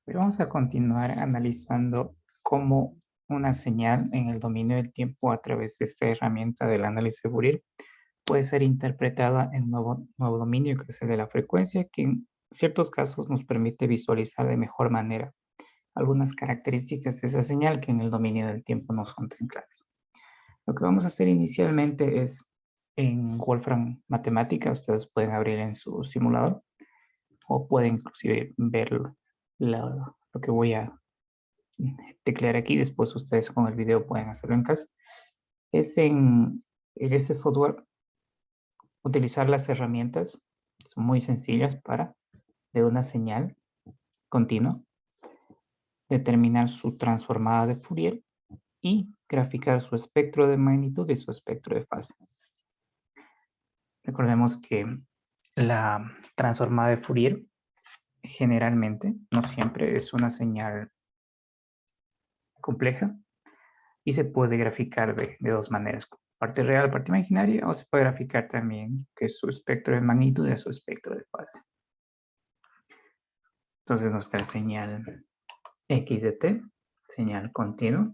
Hoy vamos a continuar analizando cómo una señal en el dominio del tiempo a través de esta herramienta del análisis de Fourier puede ser interpretada en un nuevo dominio que es el de la frecuencia, que en ciertos casos nos permite visualizar de mejor manera algunas características de esa señal que en el dominio del tiempo no son tan claras. Lo que vamos a hacer inicialmente es en Wolfram Matemática, ustedes pueden abrir en su simulador o pueden inclusive ver lo que voy a teclear aquí, después ustedes con el video pueden hacerlo en casa, es en este software utilizar las herramientas, son muy sencillas para, de una señal continua, determinar su transformada de Fourier y graficar su espectro de magnitud y su espectro de fase. Recordemos que la transformada de Fourier generalmente, no siempre, es una señal compleja y se puede graficar de dos maneras, parte real, parte imaginaria, o se puede graficar también que es su espectro de magnitud y su espectro de fase. Entonces nuestra señal x de t, señal continua,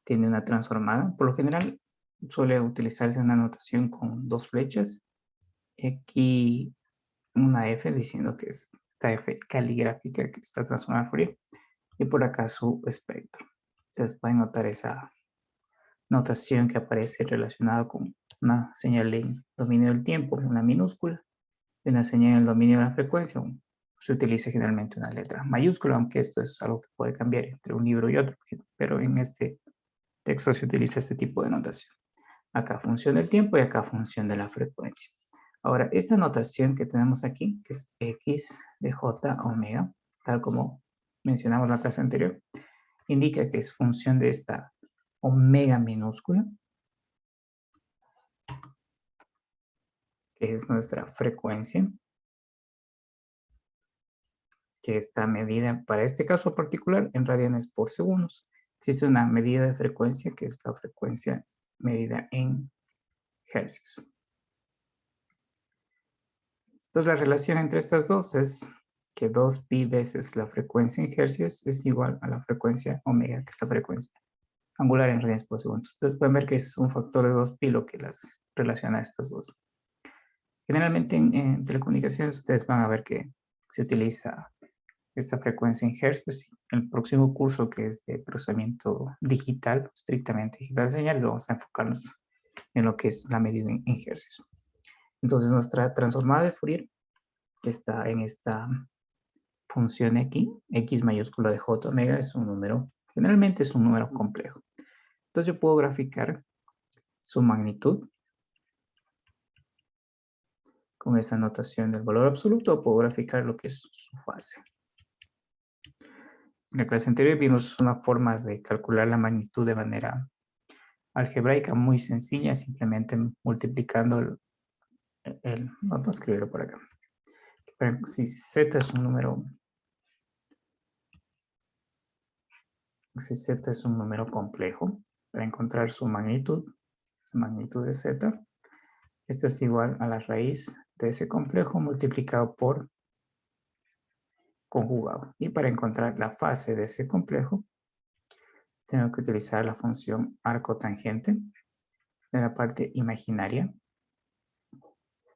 tiene una transformada. Por lo general suele utilizarse una notación con dos flechas, x, una f diciendo que es esta f caligráfica que está transformada en Fourier, y por acá su espectro. Entonces pueden notar esa notación que aparece relacionada con una señal en dominio del tiempo, una minúscula, y una señal en el dominio de la frecuencia. Se utiliza generalmente una letra mayúscula, aunque esto es algo que puede cambiar entre un libro y otro, pero en este texto se utiliza este tipo de notación. Acá función del tiempo y acá función de la frecuencia. Ahora, esta notación que tenemos aquí, que es x de j omega, tal como mencionamos en la clase anterior, indica que es función de esta omega minúscula, que es nuestra frecuencia, que está medida para este caso particular en radianes por segundos. Existe una medida de frecuencia que es la frecuencia medida en hercios. Entonces la relación entre estas dos es que 2pi veces la frecuencia en hercios es igual a la frecuencia omega, que es la frecuencia angular en radianes por segundos. Entonces pueden ver que es un factor de 2pi lo que las relaciona a estas dos. Generalmente en telecomunicaciones ustedes van a ver que se utiliza esta frecuencia en hercios. El próximo curso, que es de procesamiento digital, estrictamente digital de señales, vamos a enfocarnos en lo que es la medida en hercios. Entonces nuestra transformada de Fourier, que está en esta función aquí, x mayúscula de j omega, es un número, generalmente es un número complejo. Entonces yo puedo graficar su magnitud con esta notación del valor absoluto, o puedo graficar lo que es su fase. En la clase anterior vimos una forma de calcular la magnitud de manera algebraica muy sencilla, simplemente multiplicando vamos a escribirlo por acá. Si z es un número, si z es un número complejo, para encontrar su magnitud de z, esto es igual a la raíz de ese complejo multiplicado por conjugado. Y para encontrar la fase de ese complejo, tengo que utilizar la función arco tangente de la parte imaginaria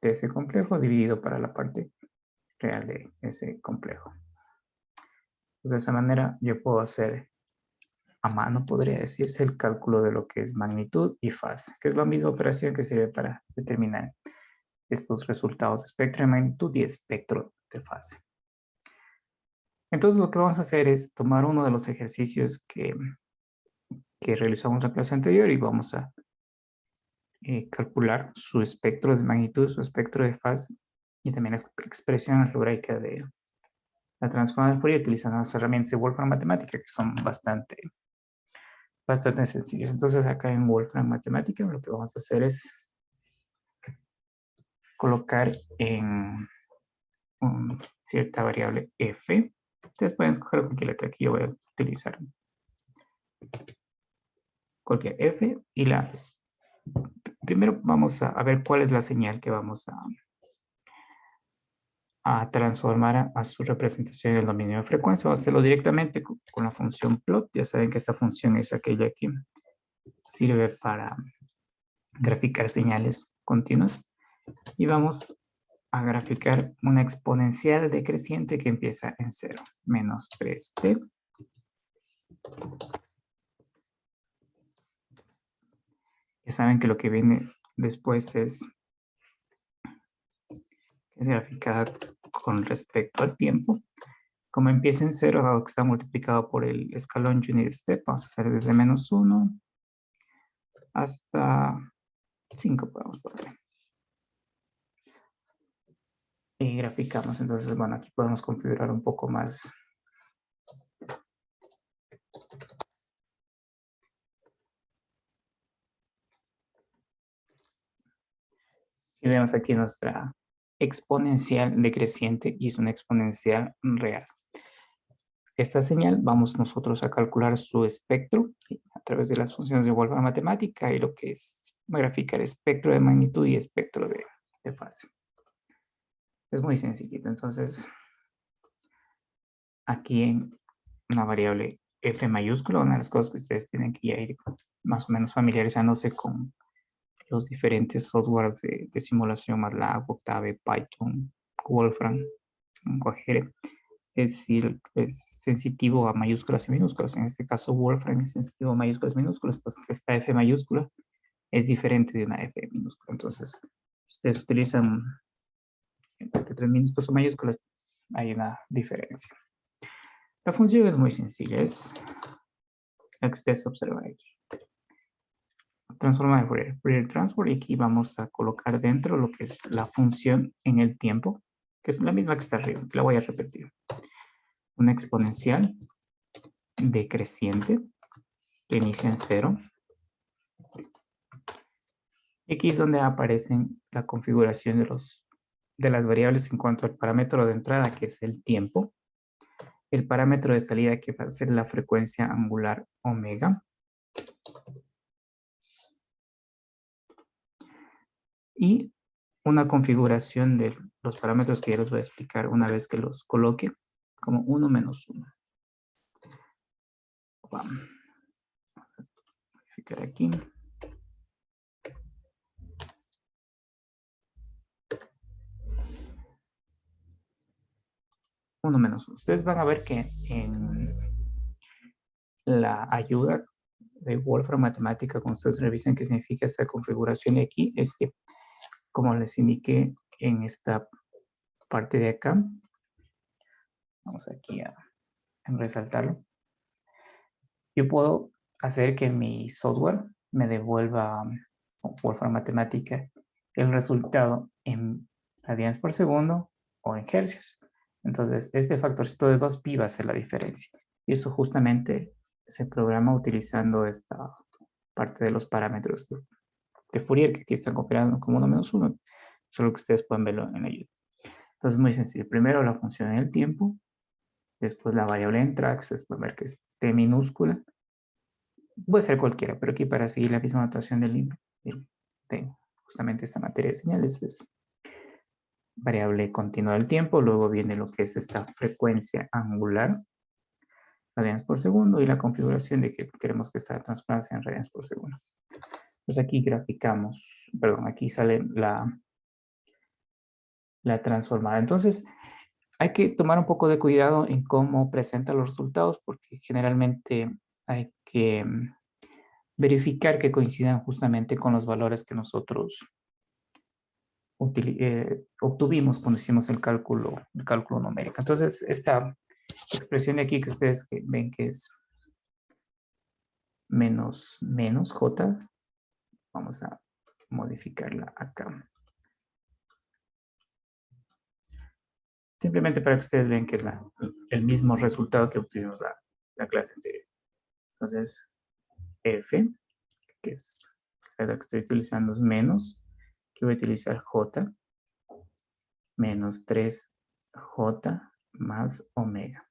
de ese complejo dividido para la parte real de ese complejo. Pues de esa manera yo puedo hacer a mano, podría decirse, el cálculo de lo que es magnitud y fase, que es la misma operación que sirve para determinar estos resultados de espectro de magnitud y espectro de fase. Entonces lo que vamos a hacer es tomar uno de los ejercicios que realizamos en la clase anterior y vamos a calcular su espectro de magnitud, su espectro de fase y también la expresión algebraica de la transformada de Fourier utilizando las herramientas de Wolfram Matemática, que son bastante sencillos. Entonces acá en Wolfram Matemática lo que vamos a hacer es colocar en cierta variable f. Ustedes pueden escoger cualquier letra. Aquí yo voy a utilizar cualquier f y primero vamos a ver cuál es la señal que vamos a transformar a su representación en el dominio de frecuencia. Vamos a hacerlo directamente con la función plot. Ya saben que esta función es aquella que sirve para graficar señales continuas. Y vamos a graficar una exponencial decreciente que empieza en 0, menos 3t. Ya saben que lo que viene después es graficada con respecto al tiempo. Como empieza en 0, dado que está multiplicado por el escalón unit step, vamos a hacer desde menos 1 hasta 5, podemos poner. Y graficamos. Entonces, bueno, aquí podemos configurar un poco más. Y vemos aquí nuestra exponencial decreciente y es una exponencial real. Esta señal vamos nosotros a calcular su espectro a través de las funciones de Wolfram matemática y lo que es graficar espectro de magnitud y espectro de fase. Es muy sencillito. Entonces, aquí en una variable f mayúscula, una de las cosas que ustedes tienen que ir más o menos familiarizándose con los diferentes softwares de simulación, MATLAB, Octave, Python, Wolfram, Quagere, es sensitivo a mayúsculas y minúsculas. En este caso, Wolfram es sensitivo a mayúsculas y minúsculas, entonces esta F mayúscula es diferente de una F minúscula. Entonces, ustedes utilizan entre minúsculas o mayúsculas, hay una diferencia. La función es muy sencilla, es la que ustedes observan aquí. Transforma de Fourier Transform, y aquí vamos a colocar dentro lo que es la función en el tiempo, que es la misma que está arriba, que la voy a repetir. Una exponencial decreciente que inicia en 0. Y aquí es donde aparecen la configuración de las variables en cuanto al parámetro de entrada, que es el tiempo. El parámetro de salida, que va a ser la frecuencia angular omega. Y una configuración de los parámetros que ya les voy a explicar una vez que los coloque, como 1 menos 1. Vamos a modificar aquí. Uno menos 1. Ustedes van a ver que en la ayuda de Wolfram Matemática, cuando ustedes revisen qué significa esta configuración de aquí, es que, como les indiqué en esta parte de acá, vamos aquí a resaltarlo, yo puedo hacer que mi software me devuelva, Wolfram Matemática, el resultado en radianes por segundo o en hercios. Entonces, este factorcito de 2pi va a ser la diferencia. Y eso justamente se programa utilizando esta parte de los parámetros de Fourier, que aquí están configurados como 1 menos 1, solo que ustedes pueden verlo en la ayuda. Entonces, muy sencillo. Primero la función en el tiempo, después la variable de entrada, que ustedes pueden ver que es t minúscula. Puede ser cualquiera, pero aquí para seguir la misma notación del libro, de justamente esta materia de señales, es variable continua del tiempo, luego viene lo que es esta frecuencia angular, radianes por segundo, y la configuración de que queremos que esta transformada sea en radianes por segundo. Entonces aquí graficamos, perdón, aquí sale la transformada. Entonces hay que tomar un poco de cuidado en cómo presenta los resultados, porque generalmente hay que verificar que coincidan justamente con los valores que nosotros obtuvimos cuando hicimos el cálculo numérico. Entonces, esta expresión de aquí que ustedes ven que es menos j, vamos a modificarla acá. Simplemente para que ustedes vean que es el mismo resultado que obtuvimos la clase anterior. Entonces, f, que es la que estoy utilizando, es menos, que voy a utilizar j, menos 3j más omega.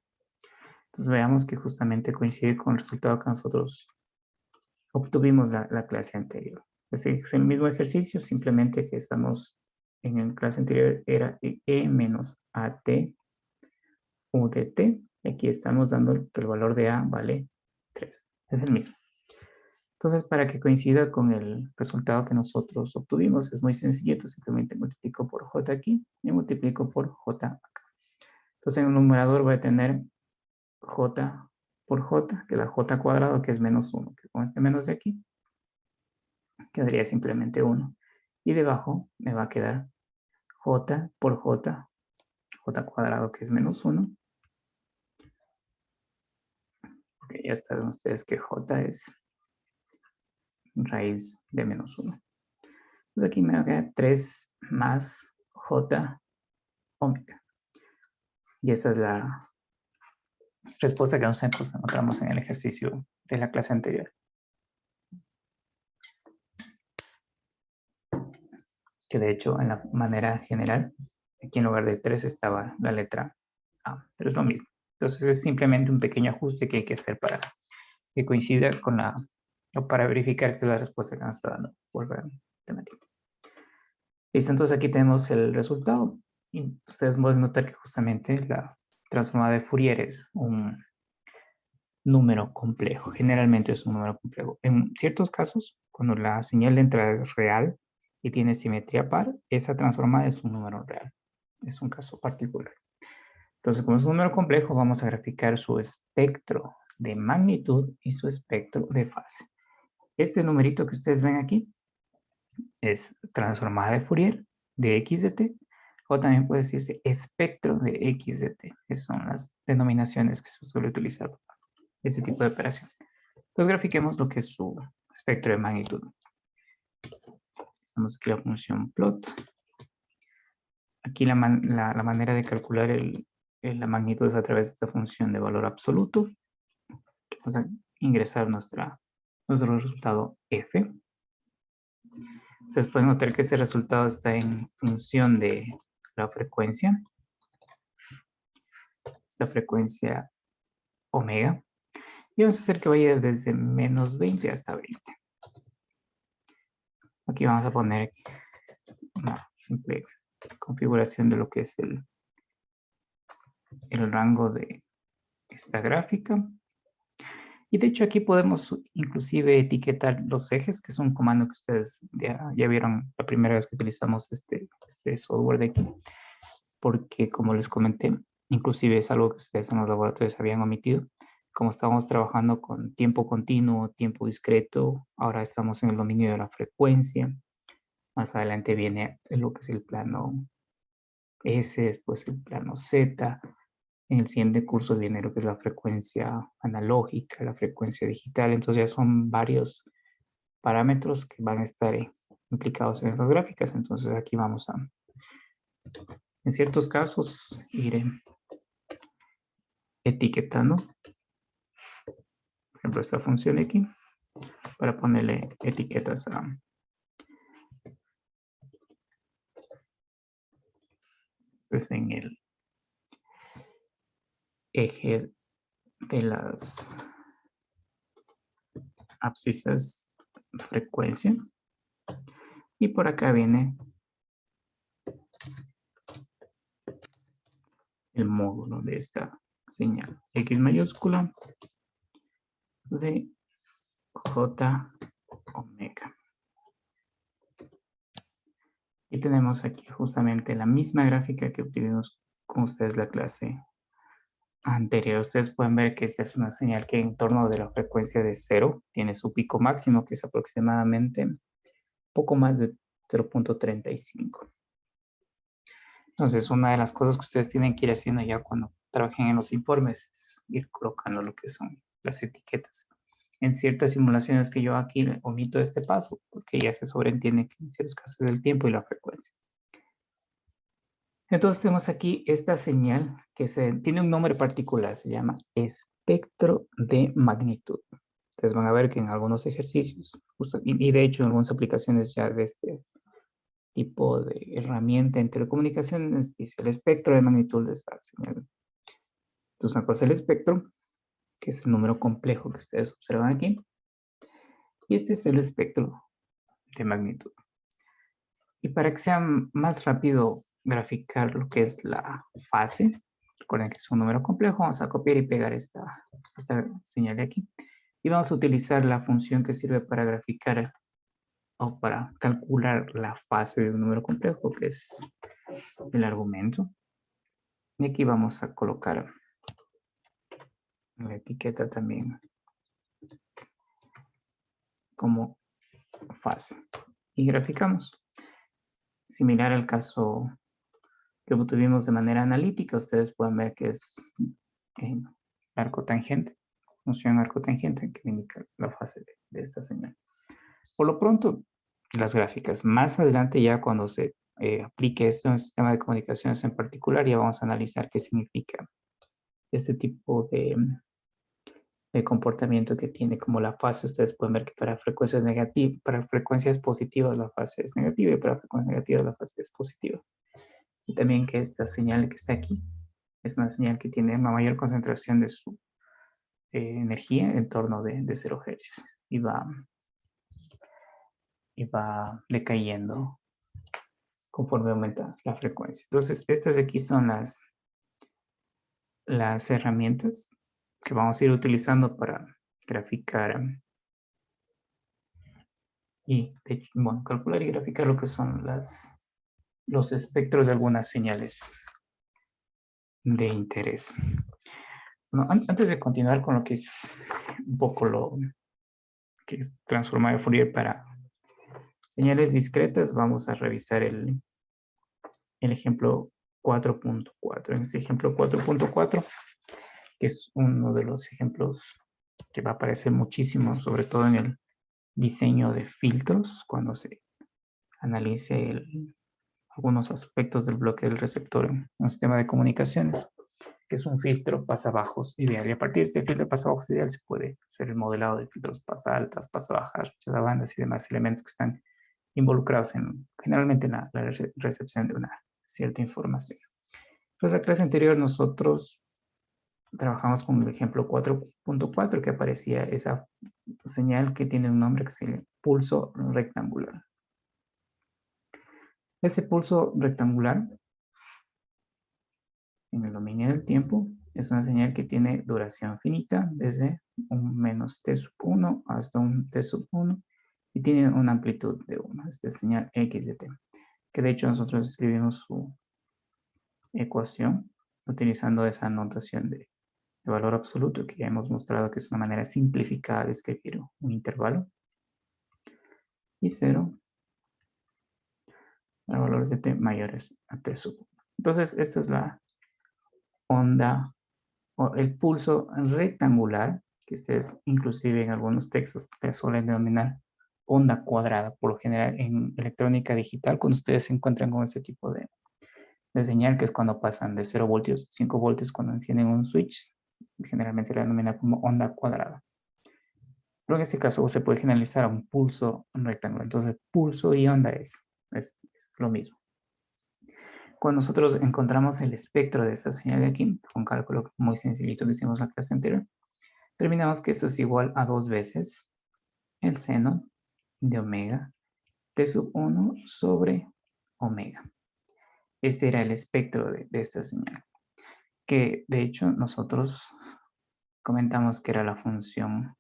Entonces veamos que justamente coincide con el resultado que nosotros obtuvimos la clase anterior. Este es el mismo ejercicio, simplemente que estamos en la clase anterior era E menos AT U de T. Y aquí estamos dando que el valor de A vale 3. Es el mismo. Entonces, para que coincida con el resultado que nosotros obtuvimos, es muy sencillo. Simplemente multiplico por J aquí y multiplico por J acá. Entonces, en el numerador voy a tener J por J, que es la J cuadrado, que es menos 1, que con este menos de aquí quedaría simplemente 1. Y debajo me va a quedar J por J, J cuadrado, que es menos 1. Porque ya saben ustedes que J es raíz de menos 1. Entonces aquí me va a quedar 3 más J omega. Y esta es la respuesta que nosotros encontramos en el ejercicio de la clase anterior. Que de hecho en la manera general, aquí en lugar de 3 estaba la letra A, pero es lo mismo. Entonces es simplemente un pequeño ajuste que hay que hacer para que coincida con la, o para verificar que es la respuesta que nos está dando por la matemática. Listo, entonces aquí tenemos el resultado. Y ustedes pueden notar que justamente la transformada de Fourier es un número complejo. Generalmente es un número complejo. En ciertos casos, cuando la señal de entrada es real y tiene simetría par, esa transformada es un número real. Es un caso particular. Entonces, como es un número complejo, vamos a graficar su espectro de magnitud y su espectro de fase. Este numerito que ustedes ven aquí es transformada de Fourier de x de t, o también puede decirse espectro de x de t. Esas son las denominaciones que se suele utilizar para este tipo de operación. Entonces grafiquemos lo que es su espectro de magnitud. Tenemos aquí la función plot. Aquí la manera de calcular la magnitud es a través de esta función de valor absoluto. Vamos a ingresar nuestro resultado f. Ustedes pueden notar que este resultado está en función de la frecuencia. Esta frecuencia omega. Y vamos a hacer que vaya desde menos 20 hasta 20. Aquí vamos a poner una simple configuración de lo que es el rango de esta gráfica. Y de hecho aquí podemos inclusive etiquetar los ejes, que es un comando que ustedes ya vieron la primera vez que utilizamos este software de aquí. Porque como les comenté, inclusive es algo que ustedes en los laboratorios habían omitido. Como estábamos trabajando con tiempo continuo, tiempo discreto, ahora estamos en el dominio de la frecuencia. Más adelante viene lo que es el plano S, después el plano Z. En el siguiente curso viene lo que es la frecuencia analógica, la frecuencia digital. Entonces ya son varios parámetros que van a estar implicados en estas gráficas. Entonces aquí vamos a, en ciertos casos, ir etiquetando, por ejemplo, esta función de aquí, para ponerle etiquetas a entonces, en el eje de las abscisas frecuencia. Y por acá viene el módulo de esta señal. X mayúscula de J omega. Y tenemos aquí justamente la misma gráfica que obtuvimos con ustedes la clase anterior. Ustedes pueden ver que esta es una señal que en torno de la frecuencia de 0 tiene su pico máximo, que es aproximadamente poco más de 0.35. Entonces, una de las cosas que ustedes tienen que ir haciendo ya cuando trabajen en los informes es ir colocando lo que son las etiquetas. En ciertas simulaciones que yo aquí omito este paso, porque ya se sobreentiende que en ciertos casos es el tiempo y la frecuencia. Entonces tenemos aquí esta señal que tiene un nombre particular, se llama espectro de magnitud. Ustedes van a ver que en algunos ejercicios, y de hecho en algunas aplicaciones ya de este tipo de herramienta en telecomunicaciones, dice el espectro de magnitud de esta señal. Entonces una cosa es el espectro, que es el número complejo que ustedes observan aquí, y este es el espectro de magnitud. Y para que sea más rápido graficar lo que es la fase, recuerden que es un número complejo, vamos a copiar y pegar esta señal de aquí. Y vamos a utilizar la función que sirve para graficar o para calcular la fase de un número complejo, que es el argumento. Y aquí vamos a colocar la etiqueta también como fase. Y graficamos. Similar al caso que obtuvimos de manera analítica, ustedes pueden ver que es arco tangente, función arco tangente que indica la fase de esta señal. Por lo pronto, las gráficas. Más adelante ya cuando se aplique esto en el sistema de comunicaciones en particular, ya vamos a analizar qué significa este tipo de comportamiento que tiene como la fase. Ustedes pueden ver que para frecuencias negativas, para frecuencias positivas la fase es negativa y para frecuencias negativas la fase es positiva. Y también que esta señal que está aquí es una señal que tiene una mayor concentración de su energía en torno de 0 Hz y va decayendo conforme aumenta la frecuencia. Entonces, estas de aquí son las herramientas que vamos a ir utilizando para graficar y, de hecho, bueno, calcular y graficar lo que son los espectros de algunas señales de interés. Bueno, antes de continuar con lo que es un poco lo que es transformar de Fourier para señales discretas, vamos a revisar el ejemplo 4.4. En este ejemplo 4.4, que es uno de los ejemplos que va a aparecer muchísimo, sobre todo en el diseño de filtros, cuando se analice algunos aspectos del bloque del receptor en un sistema de comunicaciones, que es un filtro pasabajos ideal. Y a partir de este filtro pasabajos ideal se puede hacer el modelado de filtros pasa altas, pasa bajas, bandas y demás elementos que están involucrados generalmente en la recepción de una cierta información. Entonces, la clase anterior nosotros trabajamos con el ejemplo 4.4 que aparecía esa señal que tiene un nombre que se llama pulso rectangular. Ese pulso rectangular en el dominio del tiempo es una señal que tiene duración finita desde un menos t sub 1 hasta un t sub 1 y tiene una amplitud de 1, esta señal x de t, que de hecho nosotros escribimos su ecuación utilizando esa notación de valor absoluto que ya hemos mostrado que es una manera simplificada de escribir un intervalo, y 0 a valores de t mayores a t sub 1. Entonces, esta es la onda o el pulso rectangular, que ustedes inclusive en algunos textos le suelen denominar onda cuadrada. Por lo general en electrónica digital, cuando ustedes se encuentran con este tipo de señal, que es cuando pasan de 0 voltios a 5 voltios cuando encienden un switch, generalmente se denomina como onda cuadrada. Pero en este caso se puede generalizar a un pulso rectangular. Entonces, pulso y onda es lo mismo. Cuando nosotros encontramos el espectro de esta señal de aquí, con cálculo muy sencillito que hicimos en la clase anterior, terminamos que esto es igual a 2 veces el seno de omega t sub 1 sobre omega. Este era el espectro de esta señal, que de hecho nosotros comentamos que era la función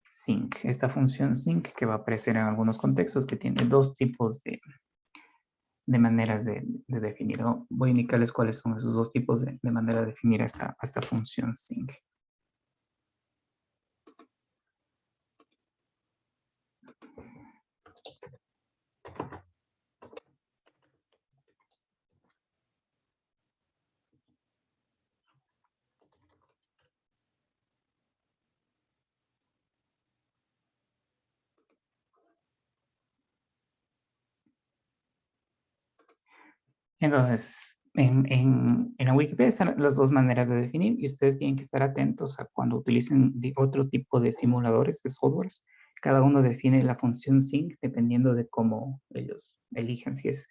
sinc. Esta función sinc que va a aparecer en algunos contextos, que tiene dos tipos de maneras de definir. Voy a indicarles cuáles son esos dos tipos de manera de definir esta función sinc. Entonces, en la Wikipedia están las dos maneras de definir y ustedes tienen que estar atentos a cuando utilicen otro tipo de simuladores, de softwares. Cada uno define la función sinc dependiendo de cómo ellos eligen, si es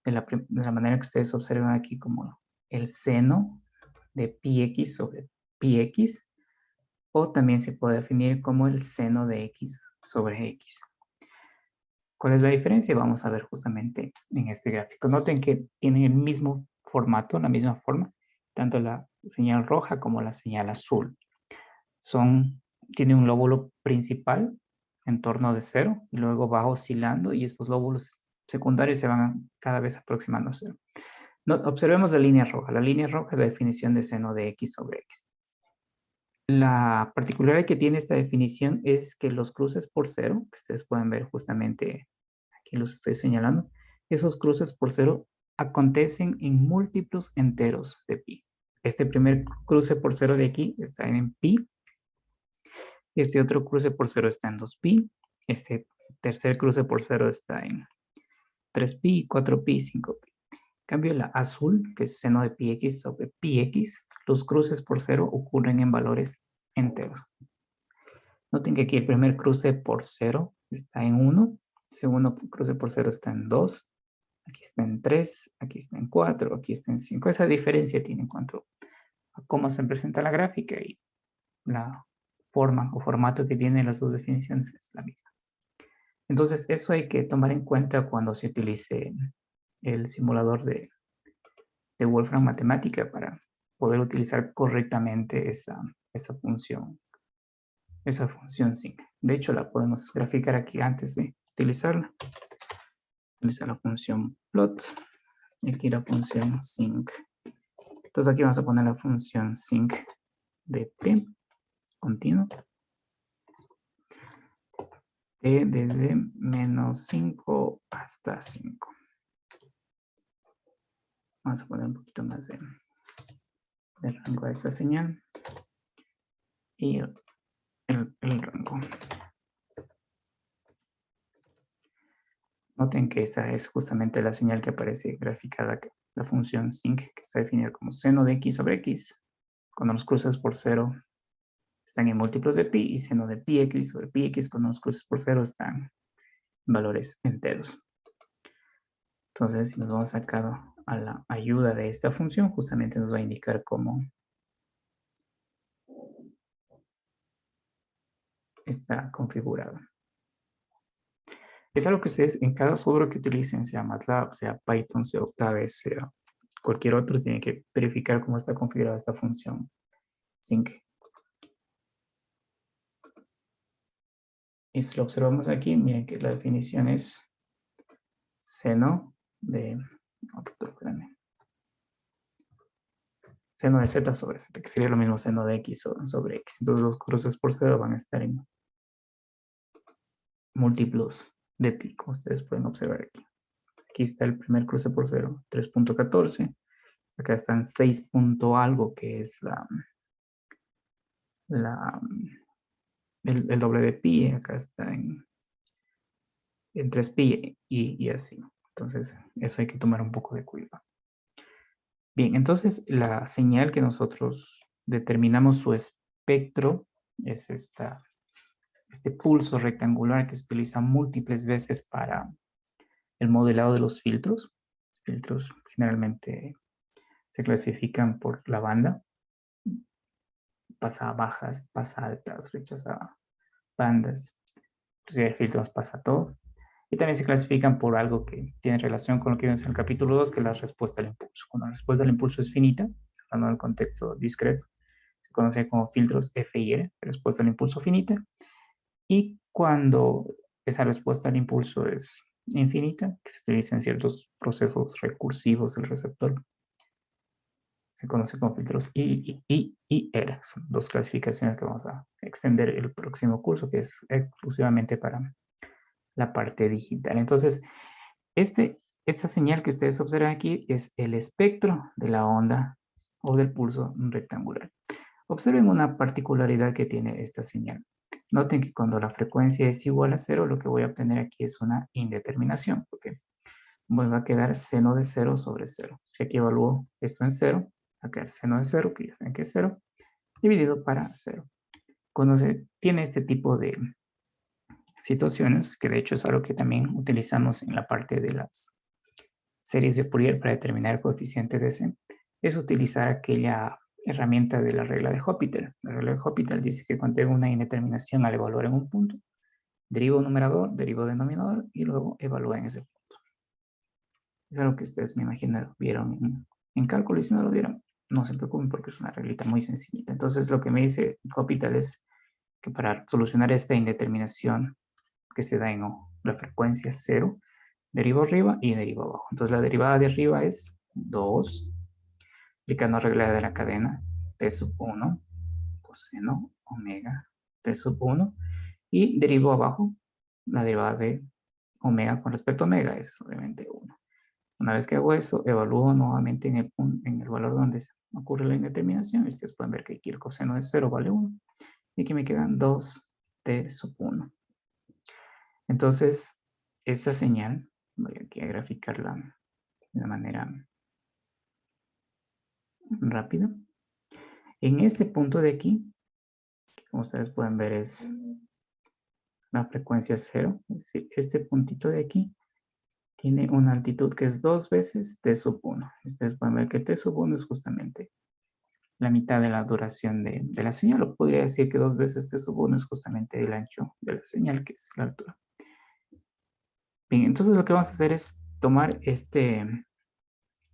de la manera que ustedes observan aquí como el seno de πx sobre πx, o también se puede definir como el seno de x sobre x. ¿Cuál es la diferencia? Vamos a ver justamente en este gráfico. Noten que tienen el mismo formato, la misma forma, tanto la señal roja como la señal azul. Tiene un lóbulo principal en torno de 0 y luego va oscilando y estos lóbulos secundarios se van cada vez aproximando a 0. Observemos la línea roja. La línea roja es la definición de seno de x sobre x. La particularidad que tiene esta definición es que los cruces por 0, que ustedes pueden ver justamente, aquí los estoy señalando, esos cruces por 0 acontecen en múltiplos enteros de pi. Este primer cruce por 0 de aquí está en pi. Este otro cruce por 0 está en 2pi. Este tercer cruce por 0 está en 3pi, 4pi, 5pi. En cambio, la azul, que es seno de pi x sobre pi x, los cruces por 0 ocurren en valores enteros. Noten que aquí el primer cruce por 0 está en 1, el segundo cruce por 0 está en 2, aquí está en 3, aquí está en 4, aquí está en 5. Esa diferencia tiene en cuanto a cómo se presenta la gráfica y la forma o formato que tienen las dos definiciones es la misma. Entonces, eso hay que tomar en cuenta cuando se utilice el simulador de Wolfram Matemática para poder utilizar correctamente esa función sinc. De hecho, la podemos graficar aquí antes de utilizarla. Utiliza la función plot y aquí la función sinc. Entonces aquí vamos a poner la función sinc de t continuo. T desde menos 5 hasta 5. Vamos a poner un poquito más de rango a esta señal. Y el rango. Noten que esta es justamente la señal que aparece graficada acá, la función sinc, que está definida como seno de x sobre x, cuando los cruces por 0 están en múltiplos de pi, y seno de pi x sobre pi x, cuando los cruces por 0 están en valores enteros. Entonces, si nos vamos acá a la ayuda de esta función, justamente nos va a indicar cómo está configurado. Es algo que ustedes en cada software que utilicen, sea MATLAB, sea Python, sea Octave, sea cualquier otro, tienen que verificar cómo está configurada esta función sinc. Y si lo observamos aquí, miren que la definición es seno de, seno de z sobre z, que sería lo mismo seno de x sobre x. Entonces los cruces por 0 van a estar en múltiplos de pi, como ustedes pueden observar aquí. Aquí está el primer cruce por 0, 3.14. Acá están 6 punto algo, que es el doble de pi. Acá está en 3pi y así. Entonces, eso hay que tomar un poco de cuidado. Bien, entonces la señal que nosotros determinamos su espectro es este pulso rectangular que se utiliza múltiples veces para el modelado de los filtros. Filtros generalmente se clasifican por la banda. Pasa a bajas, pasa a altas, rechaza bandas. Si hay filtros pasa todo. Y también se clasifican por algo que tiene relación con lo que vimos en el capítulo 2, que es la respuesta al impulso. Cuando la respuesta al impulso es finita, hablando del contexto discreto, se conoce como filtros F y R, respuesta al impulso finita. Y cuando esa respuesta al impulso es infinita, que se utiliza en ciertos procesos recursivos del receptor, se conoce como filtros I y R. Son dos clasificaciones que vamos a extender el próximo curso, que es exclusivamente para la parte digital. Entonces, esta señal que ustedes observan aquí es el espectro de la onda o del pulso rectangular. Observen una particularidad que tiene esta señal. Noten que cuando la frecuencia es igual a 0, lo que voy a obtener aquí es una indeterminación, porque va a quedar seno de 0 sobre 0. Si aquí evalúo esto en 0, va a quedar seno de 0, que ya saben que es 0, dividido para 0. Cuando se tiene este tipo de situaciones, que de hecho es algo que también utilizamos en la parte de las series de Fourier para determinar el coeficiente de C, es utilizar aquella herramienta de la regla de Hopital. La regla de Hopital dice que cuando tengo una indeterminación al evaluar en un punto, Derivo numerador, derivo denominador y luego evalúen ese punto. Es algo que ustedes, me imagino, vieron en cálculo, y si no lo vieron, no se preocupen porque es una reglita muy sencillita. Entonces, lo que me dice Hospital es que para solucionar esta indeterminación que se da en O, la frecuencia 0, derivo arriba y derivo abajo. Entonces, la derivada de arriba es 2, aplicando regla de la cadena, t sub 1, coseno omega t sub 1, y derivo abajo, la derivada de omega con respecto a omega es obviamente 1. Una vez que hago eso, evalúo nuevamente en el valor donde ocurre la indeterminación. Ustedes pueden ver que aquí el coseno de 0 vale 1 y aquí me quedan 2t sub 1. Entonces, esta señal, voy aquí a graficarla de una manera rápida. En este punto de aquí, que como ustedes pueden ver es la frecuencia 0, es decir, este puntito de aquí tiene una altitud que es 2 veces t sub 1. Ustedes pueden ver que t sub 1 es justamente la mitad de la duración de la señal, o podría decir que 2 veces t sub 1 es justamente el ancho de la señal, que es la altura. Bien, entonces lo que vamos a hacer es tomar este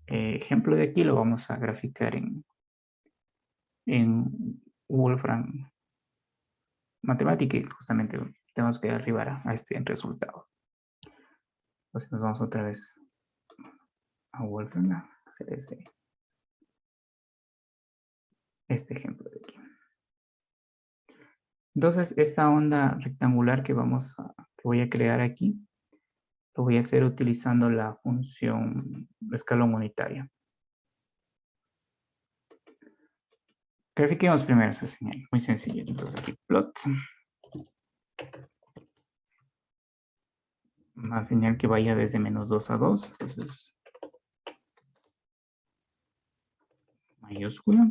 ejemplo de aquí, lo vamos a graficar en Wolfram Matemática y justamente tenemos que arribar a este resultado. Entonces nos vamos otra vez a Wolfram a hacer este ejemplo de aquí. Entonces, esta onda rectangular que voy a crear aquí, lo voy a hacer utilizando la función escalón unitaria. Grafiquemos primero esa señal, muy sencillo. Entonces aquí plot. Una señal que vaya desde -2 a 2. Entonces, mayúscula.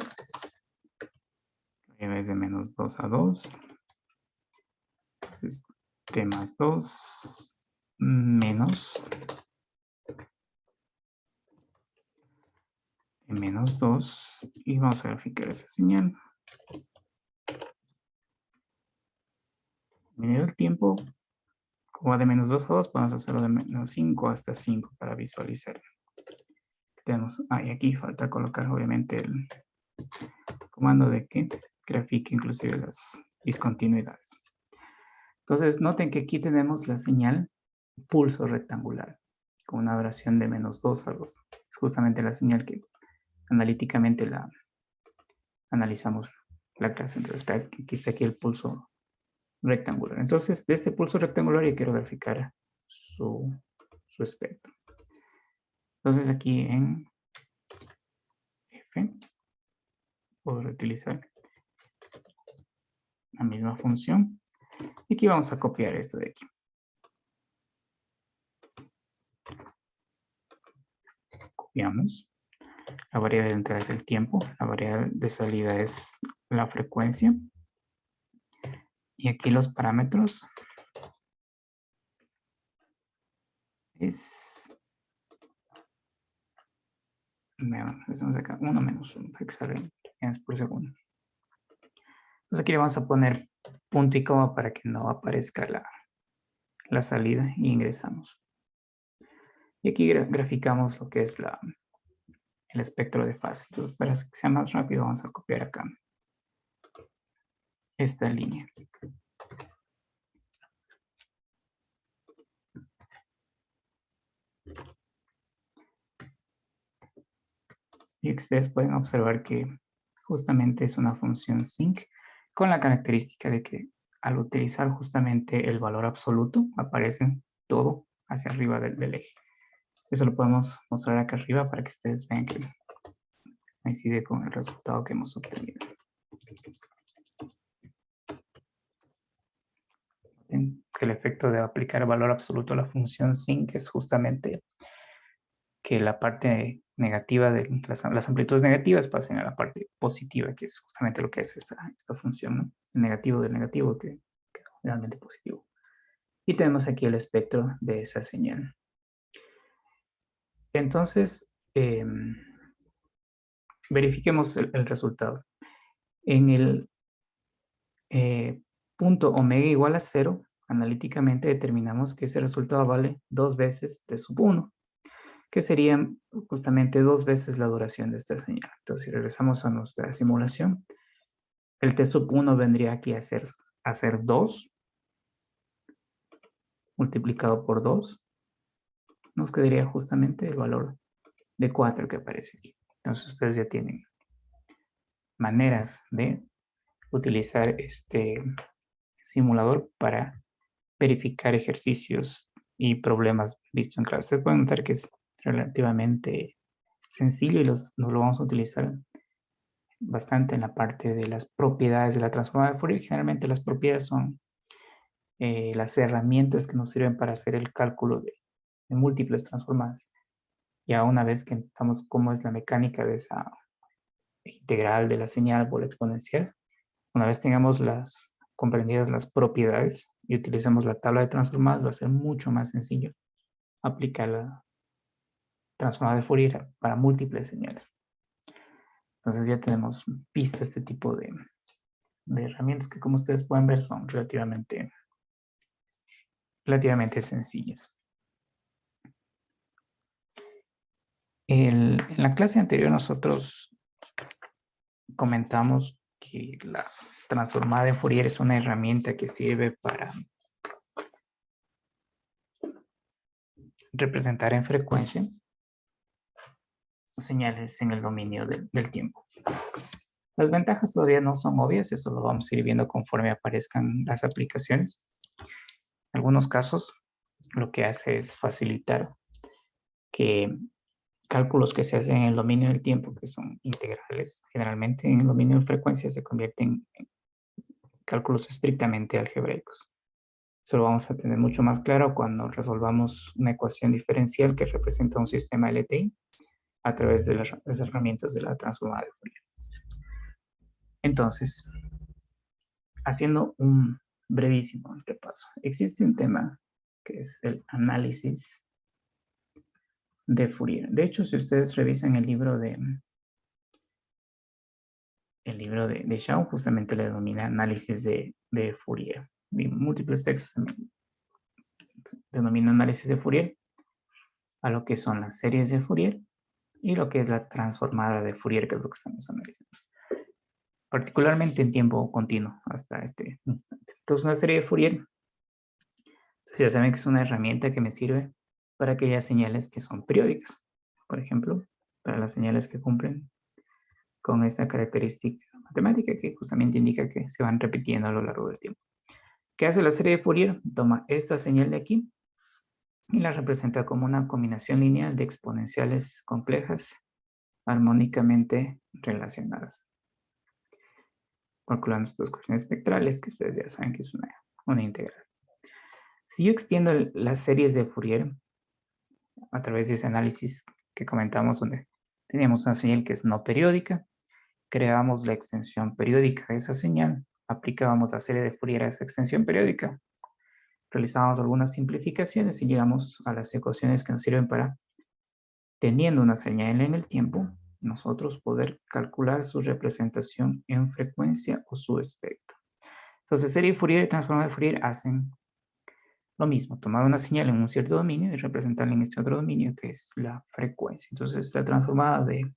Desde -2 a 2. Entonces, t más 2 menos -2 y vamos a graficar esa señal. Medida del tiempo, como va de -2 a 2, podemos hacerlo de -5 hasta 5 para visualizar. Tenemos, y aquí falta colocar obviamente el comando de que grafique inclusive las discontinuidades. Entonces, noten que aquí tenemos la señal pulso rectangular con una duración de -2 a 2. Es justamente la señal que analíticamente la analizamos la clase. Entonces, aquí está aquí el pulso rectangular. Entonces, de este pulso rectangular yo quiero graficar su espectro. Entonces, aquí en F puedo utilizar la misma función. Y aquí vamos a copiar esto de aquí. Copiamos. La variable de entrada es el tiempo. La variable de salida es la frecuencia. Y aquí los parámetros es... Hacemos acá 1 menos 1 para que salga en por segundo. Entonces aquí le vamos a poner punto y coma para que no aparezca la salida y ingresamos. Y aquí graficamos lo que es el espectro de fase. Entonces, para que sea más rápido, vamos a copiar acá esta línea. Y ustedes pueden observar que justamente es una función sinc con la característica de que al utilizar justamente el valor absoluto, aparece todo hacia arriba del eje. Eso lo podemos mostrar acá arriba para que ustedes vean que coincide con el resultado que hemos obtenido. Que el efecto de aplicar valor absoluto a la función sinc es justamente que la parte negativa de las amplitudes negativas pasen a la parte positiva, que es justamente lo que es esta función, ¿no? El negativo del negativo que es realmente positivo. Y tenemos aquí el espectro de esa señal. Entonces, verifiquemos el resultado. En el punto omega igual a 0, analíticamente determinamos que ese resultado vale 2 veces T sub 1, que serían justamente 2 veces la duración de esta señal. Entonces, si regresamos a nuestra simulación, el T sub 1 vendría aquí a ser 2 multiplicado por 2. Nos quedaría justamente el valor de 4 que aparece aquí. Entonces, ustedes ya tienen maneras de utilizar este simulador para verificar ejercicios y problemas vistos en clase. Ustedes pueden notar que es relativamente sencillo y nos lo vamos a utilizar bastante en la parte de las propiedades de la transformada de Fourier. Generalmente las propiedades son las herramientas que nos sirven para hacer el cálculo de múltiples transformadas. Ya una vez que entendamos cómo es la mecánica de esa integral de la señal por la exponencial, una vez tengamos comprendidas las propiedades y utilicemos la tabla de transformadas, va a ser mucho más sencillo aplicar la transformada de Fourier para múltiples señales. Entonces ya tenemos visto este tipo de herramientas que, como ustedes pueden ver, son relativamente sencillas. En la clase anterior nosotros comentamos que la transformada de Fourier es una herramienta que sirve para representar en frecuencia señales en el dominio del tiempo. Las ventajas todavía no son obvias, eso lo vamos a ir viendo conforme aparezcan las aplicaciones. En algunos casos, lo que hace es facilitar que cálculos que se hacen en el dominio del tiempo, que son integrales, generalmente en el dominio de frecuencia se convierten en cálculos estrictamente algebraicos. Eso lo vamos a tener mucho más claro cuando resolvamos una ecuación diferencial que representa un sistema LTI a través de las herramientas de la transformada de Fourier. Entonces, haciendo un brevísimo repaso, existe un tema que es el análisis de Fourier. De hecho, si ustedes revisan el libro de Shaw, justamente le denomina análisis de Fourier. Y múltiples textos denomina análisis de Fourier a lo que son las series de Fourier y lo que es la transformada de Fourier, que es lo que estamos analizando. Particularmente en tiempo continuo hasta este instante. Entonces, una serie de Fourier, ya saben que es una herramienta que me sirve para aquellas señales que son periódicas. Por ejemplo, para las señales que cumplen con esta característica matemática que justamente indica que se van repitiendo a lo largo del tiempo. ¿Qué hace la serie de Fourier? Toma esta señal de aquí y la representa como una combinación lineal de exponenciales complejas armónicamente relacionadas. Calculando estos coeficientes espectrales, que ustedes ya saben que es una integral. Si yo extiendo las series de Fourier a través de ese análisis que comentamos, donde teníamos una señal que es no periódica, creábamos la extensión periódica de esa señal, aplicábamos la serie de Fourier a esa extensión periódica, realizábamos algunas simplificaciones y llegamos a las ecuaciones que nos sirven para, teniendo una señal en el tiempo, nosotros poder calcular su representación en frecuencia o su espectro. Entonces, serie de Fourier y transformada de Fourier hacen lo mismo, tomar una señal en un cierto dominio y representarla en este otro dominio que es la frecuencia. Entonces, la transformada de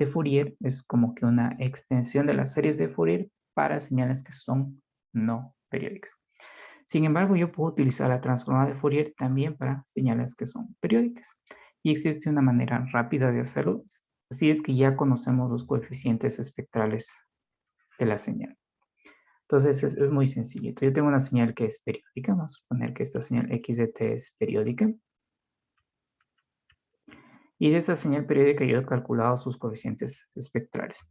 Fourier es como que una extensión de las series de Fourier para señales que son no periódicas. Sin embargo, yo puedo utilizar la transformada de Fourier también para señales que son periódicas. Y existe una manera rápida de hacerlo, así es que ya conocemos los coeficientes espectrales de la señal. Entonces es muy sencillo. Yo tengo una señal que es periódica, vamos a suponer que esta señal x de t es periódica. Y de esta señal periódica yo he calculado sus coeficientes espectrales.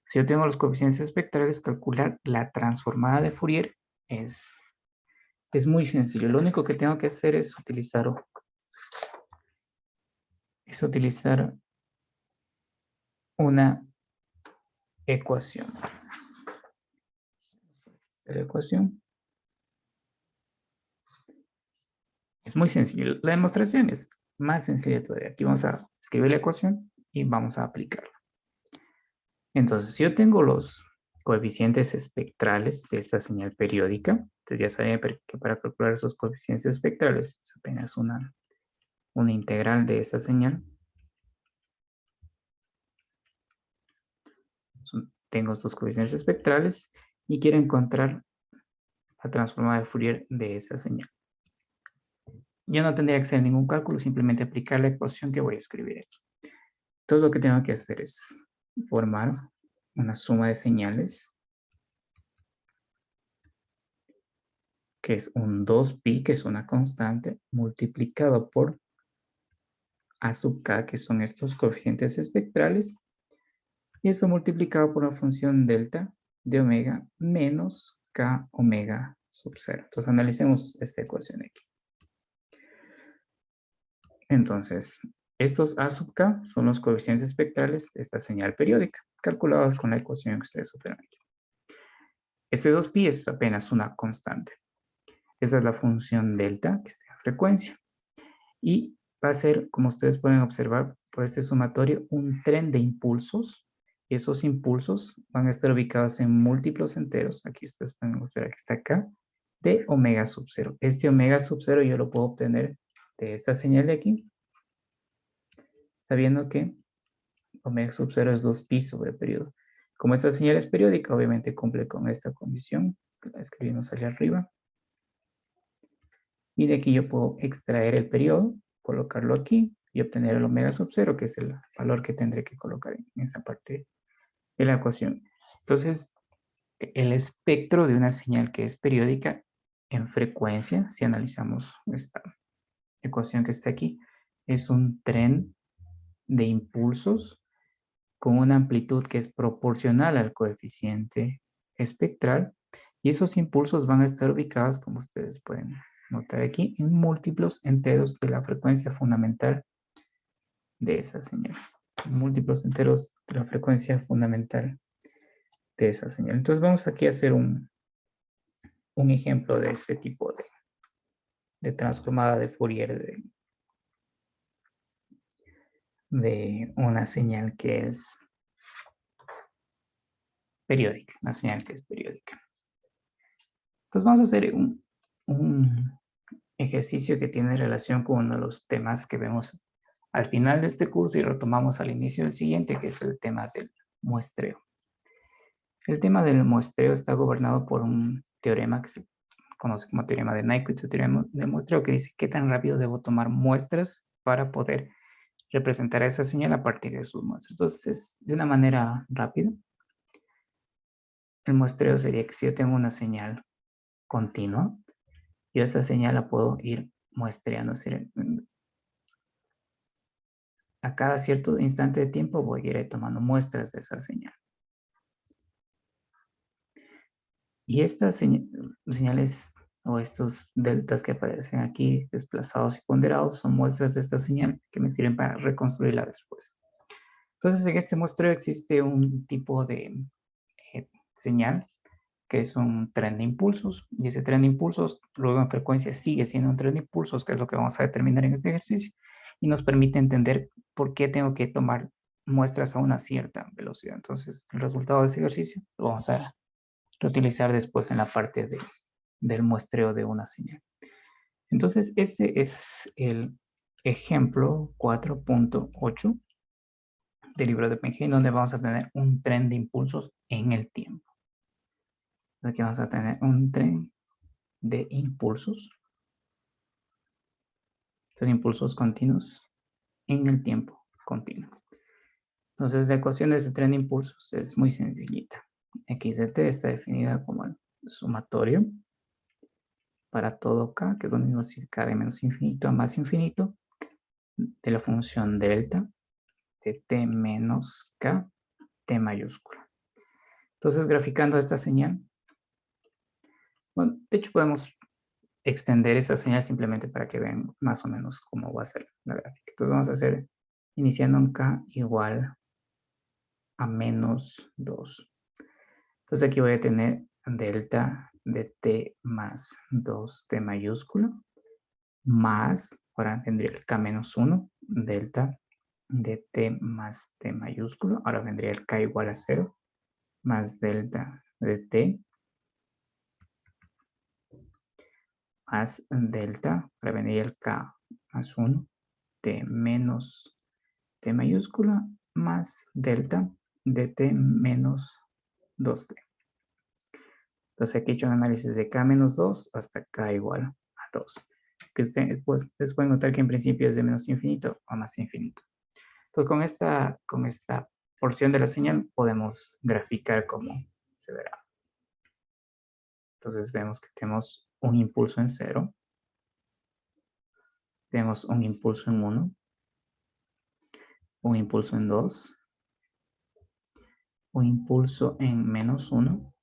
Si yo tengo los coeficientes espectrales, calcular la transformada de Fourier es muy sencillo. Lo único que tengo que hacer es utilizar una ecuación. La ecuación es muy sencillo. La demostración es más sencilla todavía. Aquí vamos a escribir la ecuación y vamos a aplicarla. Entonces, si yo tengo los coeficientes espectrales de esta señal periódica. Entonces ya saben que para calcular esos coeficientes espectrales es apenas una integral de esa señal. Tengo estos coeficientes espectrales y quiero encontrar la transformada de Fourier de esa señal. Yo no tendría que hacer ningún cálculo, simplemente aplicar la ecuación que voy a escribir aquí. Todo lo que tengo que hacer es formar una suma de señales, que es un 2pi, que es una constante, multiplicado por A sub k, que son estos coeficientes espectrales, y esto multiplicado por una función delta de omega menos k omega sub 0. Entonces analicemos esta ecuación aquí. Entonces, estos A sub k son los coeficientes espectrales de esta señal periódica, calculados con la ecuación que ustedes observan aquí. Este 2pi es apenas una constante. Esa es la función delta, que está en frecuencia. Y va a ser, como ustedes pueden observar por este sumatorio, un tren de impulsos. Y esos impulsos van a estar ubicados en múltiplos enteros. Aquí ustedes pueden observar que está acá, de omega sub 0. Este omega sub 0 yo lo puedo obtener de esta señal de aquí, sabiendo que omega sub 0 es 2pi sobre periodo. Como esta señal es periódica, obviamente cumple con esta condición, que la escribimos allá arriba. Y de aquí yo puedo extraer el periodo, colocarlo aquí y obtener el omega sub 0, que es el valor que tendré que colocar en esta parte de la ecuación. Entonces, el espectro de una señal que es periódica en frecuencia, si analizamos esta ecuación que está aquí, es un tren de impulsos con una amplitud que es proporcional al coeficiente espectral, y esos impulsos van a estar ubicados, como ustedes pueden notar aquí, en múltiplos enteros de la frecuencia fundamental de esa señal. Múltiplos enteros de la frecuencia fundamental de esa señal. Entonces vamos aquí a hacer un ejemplo de este tipo de transformada de Fourier de una señal que es periódica, una señal que es periódica. Entonces vamos a hacer un ejercicio que tiene relación con uno de los temas que vemos al final de este curso y retomamos al inicio del siguiente, que es el tema del muestreo. El tema del muestreo está gobernado por un teorema que se conoce como teorema de Nyquist, o teorema del muestreo, que dice qué tan rápido debo tomar muestras para poder representar esa señal a partir de sus muestras. Entonces, de una manera rápida, el muestreo sería que si yo tengo una señal continua, yo esta señal la puedo ir muestreando, es decir, a cada cierto instante de tiempo voy a ir tomando muestras de esa señal. Y estas señales o estos deltas que aparecen aquí, desplazados y ponderados, son muestras de esta señal que me sirven para reconstruirla después. Entonces, en este muestreo existe un tipo de señal que es un tren de impulsos, y ese tren de impulsos luego en frecuencia sigue siendo un tren de impulsos, que es lo que vamos a determinar en este ejercicio, y nos permite entender por qué tengo que tomar muestras a una cierta velocidad. Entonces, el resultado de ese ejercicio lo vamos a reutilizar después en la parte del muestreo de una señal. Entonces, este es el ejemplo 4.8 del libro de Pengen, donde vamos a tener un tren de impulsos en el tiempo. Aquí vamos a tener un tren de impulsos. Son impulsos continuos en el tiempo continuo. Entonces, la ecuación de ese tren de impulsos es muy sencillita. X de t está definida como el sumatorio para todo k, que es lo mismo decir k de menos infinito a más infinito, de la función delta de t menos k, t mayúscula. Entonces, graficando esta señal, bueno, de hecho podemos extender esta señal simplemente para que vean más o menos cómo va a ser la gráfica. Entonces vamos a hacer, iniciando en k igual a menos 2. Entonces aquí voy a tener delta de t más 2t mayúscula, más, ahora vendría el k menos 1, delta de t más t mayúscula, ahora vendría el k igual a 0, más delta de t más delta, para venir el k más 1, t menos t mayúscula más delta de t menos 2t. Entonces aquí he hecho un análisis de k menos 2 hasta k igual a 2. Que ustedes pueden notar que en principio es de menos infinito a más infinito. Entonces con esta porción de la señal podemos graficar cómo se verá. Entonces vemos que tenemos un impulso en 0. Tenemos un impulso en 1. Un impulso en 2. Un impulso en menos 1.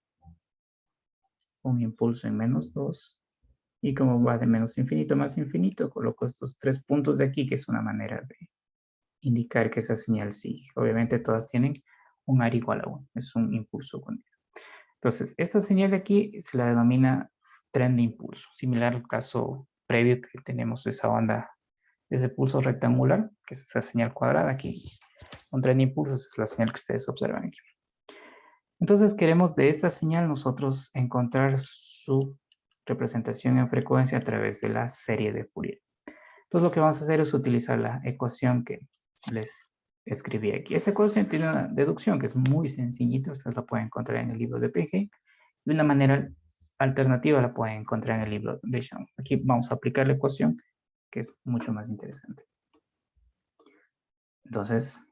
Un impulso en menos 2. Y como va de menos infinito a más infinito, coloco estos 3 puntos de aquí, que es una manera de indicar que esa señal sigue. Obviamente todas tienen un AR igual a 1. Es un impulso continuo. Entonces, esta señal de aquí se la denomina tren de impulso. Similar al caso previo que tenemos esa onda, ese pulso rectangular, que es esa señal cuadrada aquí. Un tren de impulsos es la señal que ustedes observan aquí. Entonces queremos de esta señal nosotros encontrar su representación en frecuencia a través de la serie de Fourier. Entonces lo que vamos a hacer es utilizar la ecuación que les escribí aquí. Esta ecuación tiene una deducción que es muy sencillita, ustedes la pueden encontrar en el libro de PG. De una manera alternativa la pueden encontrar en el libro de Schaum. Aquí vamos a aplicar la ecuación que es mucho más interesante. Entonces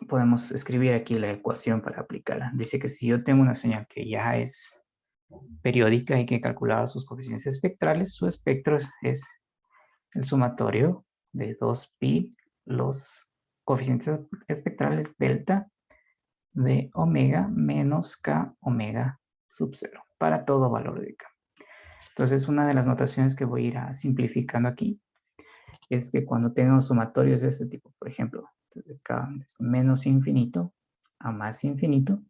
podemos escribir aquí la ecuación para aplicarla. Dice que si yo tengo una señal que ya es periódica, hay que calcular sus coeficientes espectrales. Su espectro es el sumatorio de 2pi los coeficientes espectrales delta de omega menos k omega sub 0 para todo valor de k. Entonces, una de las notaciones que voy a ir simplificando aquí es que cuando tengo sumatorios de este tipo, por ejemplo, desde k desde menos infinito a más infinito,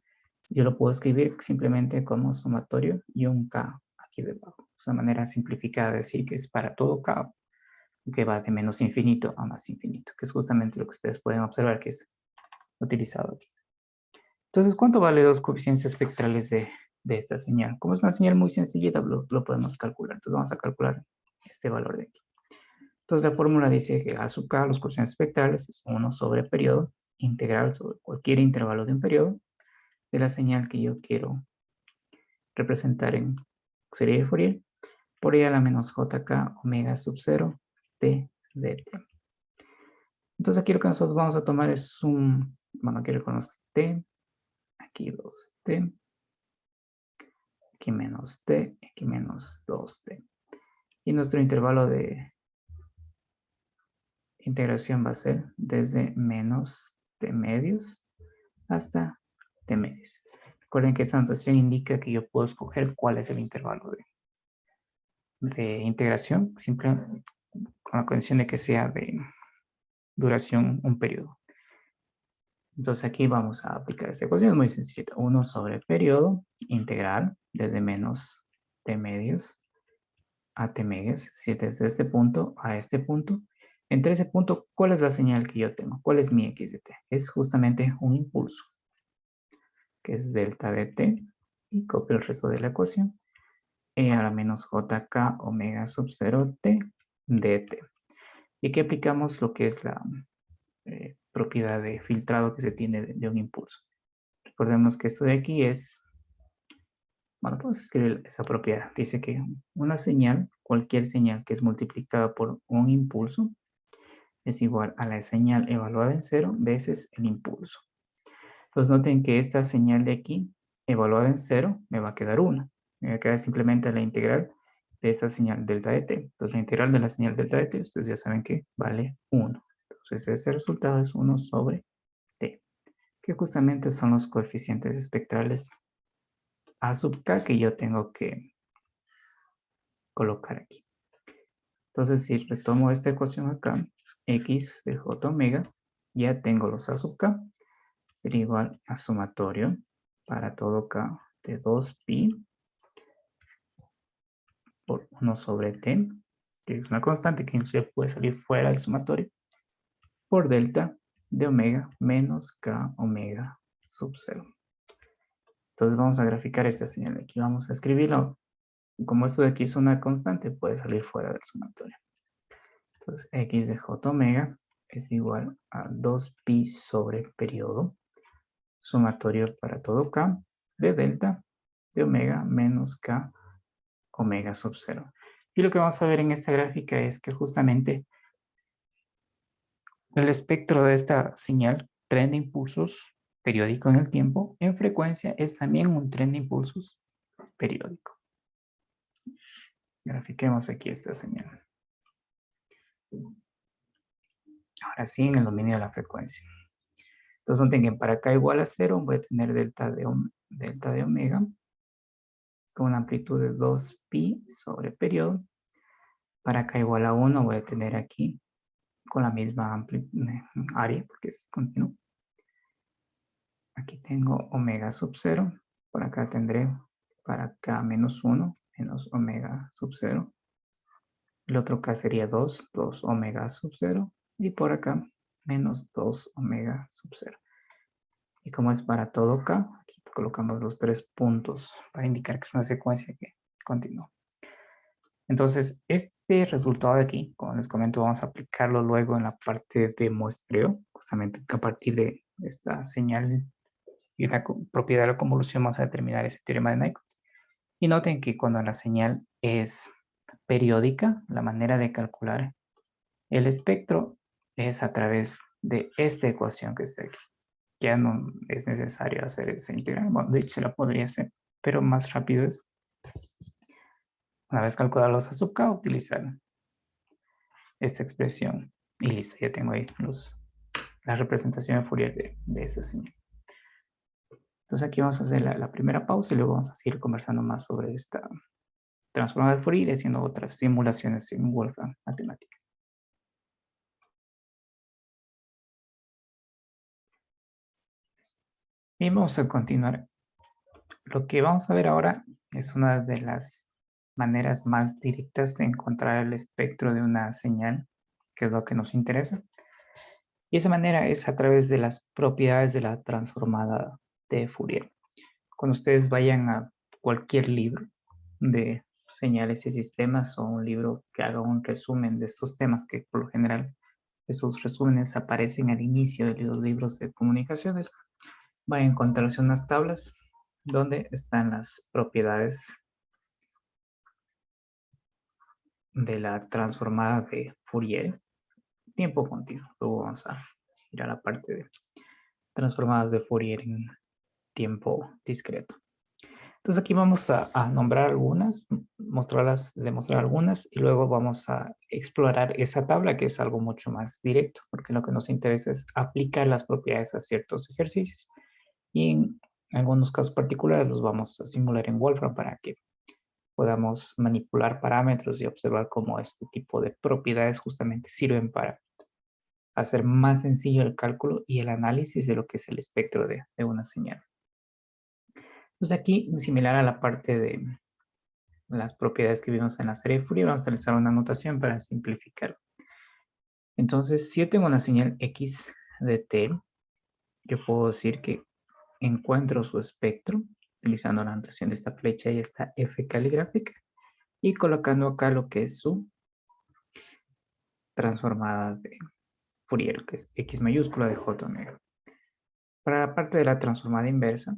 yo lo puedo escribir simplemente como sumatorio y un k aquí debajo. Es una manera simplificada de decir que es para todo k que va de menos infinito a más infinito, que es justamente lo que ustedes pueden observar que es utilizado aquí. Entonces, ¿cuánto vale los coeficientes espectrales de esta señal? Como es una señal muy sencillita, lo podemos calcular. Entonces, vamos a calcular este valor de aquí. Entonces, la fórmula dice que A sub k, los coeficientes espectrales, es 1 sobre periodo integral sobre cualquier intervalo de un periodo de la señal que yo quiero representar en serie de Fourier por I a la menos jk omega sub 0 t dt. Entonces aquí lo que nosotros vamos a tomar es bueno, aquí reconozco t, aquí 2t, aquí menos t, aquí menos 2t. Y nuestro intervalo de integración va a ser desde menos t medios hasta t medios. Recuerden que esta notación indica que yo puedo escoger cuál es el intervalo de integración, siempre con la condición de que sea de duración un periodo. Entonces aquí vamos a aplicar esta ecuación, es muy sencilla. 1 sobre periodo integral desde menos t medios a t medios, si desde este punto a este punto. Entre ese punto, ¿cuál es la señal que yo tengo? ¿Cuál es mi x de t? Es justamente un impulso, que es delta de t, y copio el resto de la ecuación, e a la menos jk omega sub 0 t dt. Y aquí aplicamos lo que es la propiedad de filtrado que se tiene de un impulso. Recordemos que esto de aquí es, bueno, podemos escribir esa propiedad. Dice que una señal, cualquier señal que es multiplicada por un impulso, es igual a la señal evaluada en 0 veces el impulso. Entonces noten que esta señal de aquí, evaluada en 0, me va a quedar 1. Me va a quedar simplemente la integral de esta señal delta de t. Entonces la integral de la señal delta de t, ustedes ya saben que vale 1. Entonces ese resultado es 1 sobre t, que justamente son los coeficientes espectrales A sub k que yo tengo que colocar aquí. Entonces, si retomo esta ecuación acá, x de j omega, ya tengo los A sub k, sería igual a sumatorio para todo k de 2pi por 1 sobre t, que es una constante que inclusive puede salir fuera del sumatorio, por delta de omega menos k omega sub 0. Entonces vamos a graficar esta señal de aquí. Vamos a escribirlo. Como esto de aquí es una constante, puede salir fuera del sumatorio. Entonces x de j omega es igual a 2pi sobre periodo, sumatorio para todo k, de delta de omega menos k omega sub 0. Y lo que vamos a ver en esta gráfica es que justamente el espectro de esta señal, tren de impulsos periódico en el tiempo, en frecuencia es también un tren de impulsos periódico. Grafiquemos aquí esta señal. Ahora sí, en el dominio de la frecuencia. Entonces, noten que para k igual a 0 voy a tener delta de omega con una amplitud de 2pi sobre periodo. Para k igual a 1 voy a tener aquí con la misma área porque es continuo. Aquí tengo omega sub 0. Por acá tendré para k menos 1 menos omega sub 0. El otro k sería 2 omega sub 0. Y por acá menos 2 omega sub 0. Y como es para todo k, aquí colocamos los 3 puntos para indicar que es una secuencia que continúa. Entonces, este resultado de aquí, como les comento, vamos a aplicarlo luego en la parte de muestreo, justamente a partir de esta señal y la propiedad de la convolución vamos a determinar ese teorema de Nyquist. Y noten que cuando la señal es periódica, la manera de calcular el espectro es a través de esta ecuación que está aquí. Ya no es necesario hacer esa integral. Bueno, de hecho se la podría hacer, pero más rápido es, una vez calculado los a sub k, utilizar esta expresión. Y listo, ya tengo ahí la representación de Fourier de esa señal. Entonces aquí vamos a hacer la primera pausa y luego vamos a seguir conversando más sobre esta transformada de Fourier y haciendo otras simulaciones en Wolfram Matemática. Y vamos a continuar. Lo que vamos a ver ahora es una de las maneras más directas de encontrar el espectro de una señal, que es lo que nos interesa. Y esa manera es a través de las propiedades de la transformada de Fourier. Cuando ustedes vayan a cualquier libro de señales y sistemas o un libro que haga un resumen de estos temas, que por lo general estos resúmenes aparecen al inicio de los libros de comunicaciones, va a encontrarse unas tablas donde están las propiedades de la transformada de Fourier, tiempo continuo. Luego vamos a ir a la parte de transformadas de Fourier en tiempo discreto. Entonces aquí vamos a nombrar algunas, demostrar algunas y luego vamos a explorar esa tabla que es algo mucho más directo, porque lo que nos interesa es aplicar las propiedades a ciertos ejercicios. Y en algunos casos particulares los vamos a simular en Wolfram para que podamos manipular parámetros y observar cómo este tipo de propiedades justamente sirven para hacer más sencillo el cálculo y el análisis de lo que es el espectro de una señal. Pues aquí, similar a la parte de las propiedades que vimos en la serie de Fourier, vamos a utilizar una notación para simplificar. Entonces, si yo tengo una señal x de t, yo puedo decir que encuentro su espectro utilizando la notación de esta flecha y esta f caligráfica y colocando acá lo que es su transformada de Fourier, que es x mayúscula de j omega. Para la parte de la transformada inversa,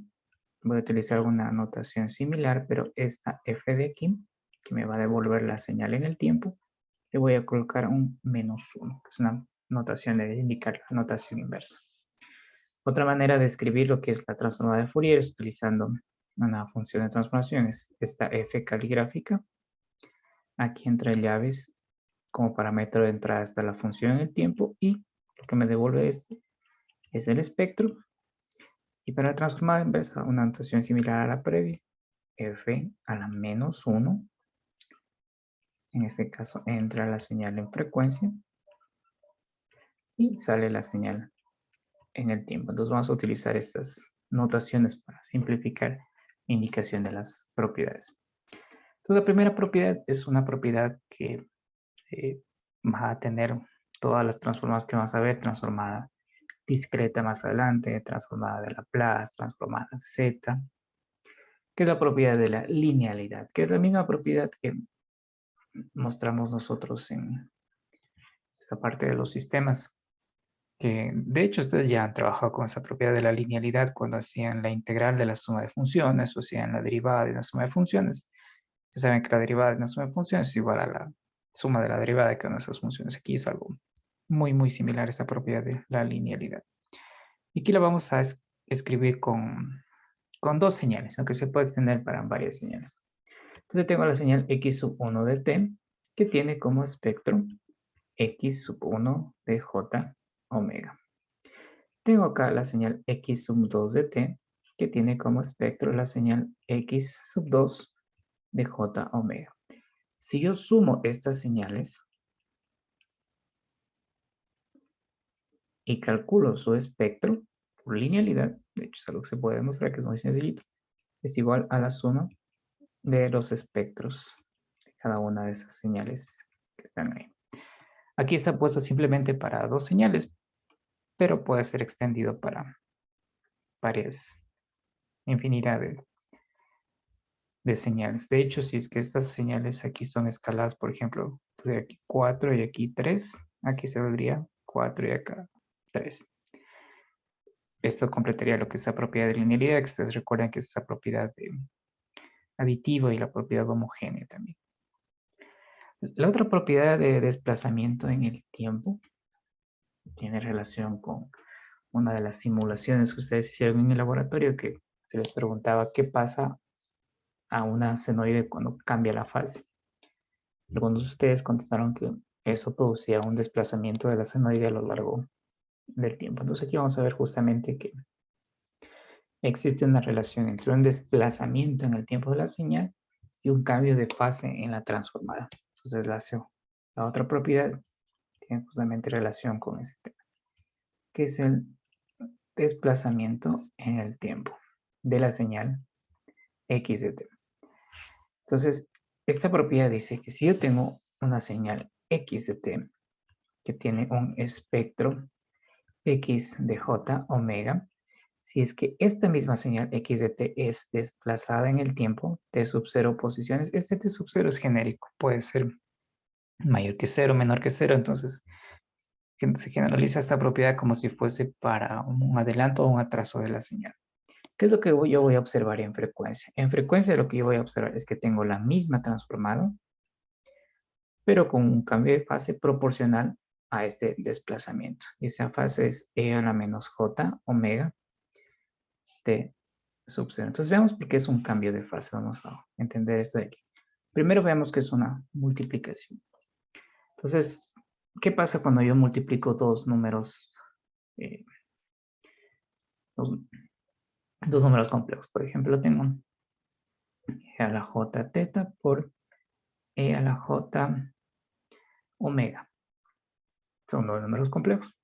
voy a utilizar una notación similar, pero esta f de aquí, que me va a devolver la señal en el tiempo, le voy a colocar un menos 1, que es una notación de indicar la notación inversa. Otra manera de escribir lo que es la transformada de Fourier es utilizando una función de transformación, es esta f caligráfica. Aquí entre llaves, como parámetro de entrada está la función en el tiempo y lo que me devuelve esto es el espectro. Y para transformar inversa, una notación similar a la previa, f a la menos 1. En este caso entra la señal en frecuencia y sale la señal en el tiempo. Entonces vamos a utilizar estas notaciones para simplificar la indicación de las propiedades. Entonces la primera propiedad es una propiedad que va a tener todas las transformadas que vamos a ver, transformada discreta más adelante, transformada de Laplace, transformada Z. que es la propiedad de la linealidad, que es la misma propiedad que mostramos nosotros en esta parte de los sistemas, que de hecho ustedes ya han trabajado con esa propiedad de la linealidad cuando hacían la integral de la suma de funciones o hacían la derivada de una suma de funciones. Ya saben que la derivada de una suma de funciones es igual a la suma de la derivada de cada una de esas funciones. Aquí es algo muy similar a esta propiedad de la linealidad. Y aquí la vamos a escribir con dos señales, aunque se puede extender para varias señales. Entonces tengo la señal x sub 1 de t, que tiene como espectro x sub 1 de j omega. Tengo acá la señal x sub 2 de t, que tiene como espectro la señal x sub 2 de j omega. Si yo sumo estas señales y calculo su espectro por linealidad, de hecho es algo que se puede demostrar que es muy sencillito, es igual a la suma de los espectros de cada una de esas señales que están ahí. Aquí está puesto simplemente para dos señales, pero puede ser extendido para varias, infinidad de señales. De hecho, si es que estas señales aquí son escaladas, por ejemplo, pues aquí 4 y aquí 3, aquí se vendría 4 y acá 3. Esto completaría lo que es la propiedad de linealidad, que ustedes recuerdan que es esa propiedad de aditiva y la propiedad homogénea también. La otra propiedad de desplazamiento en el tiempo tiene relación con una de las simulaciones que ustedes hicieron en el laboratorio, que se les preguntaba qué pasa a una senoide cuando cambia la fase. Algunos de ustedes contestaron que eso producía un desplazamiento de la senoide a lo largo del tiempo. Entonces aquí vamos a ver justamente que existe una relación entre un desplazamiento en el tiempo de la señal y un cambio de fase en la transformada. Entonces la otra propiedad tiene justamente relación con ese tema, que es el desplazamiento en el tiempo de la señal x de t. Entonces, esta propiedad dice que si yo tengo una señal x de t que tiene un espectro x de j omega, si es que esta misma señal x de t es desplazada en el tiempo, t sub 0 posiciones, este t sub 0 es genérico, puede ser mayor que 0, menor que 0, entonces se generaliza esta propiedad como si fuese para un adelanto o un atraso de la señal. ¿Qué es lo que yo voy a observar en frecuencia? En frecuencia lo que yo voy a observar es que tengo la misma transformada, pero con un cambio de fase proporcional a este desplazamiento. Y esa fase es e a la menos j omega t sub 0. Entonces veamos por qué es un cambio de fase. Vamos a entender esto de aquí. Primero veamos que es una multiplicación. Entonces, ¿qué pasa cuando yo multiplico dos números, dos números complejos? Por ejemplo, tengo e a la j teta por e a la j omega. Son dos números complejos.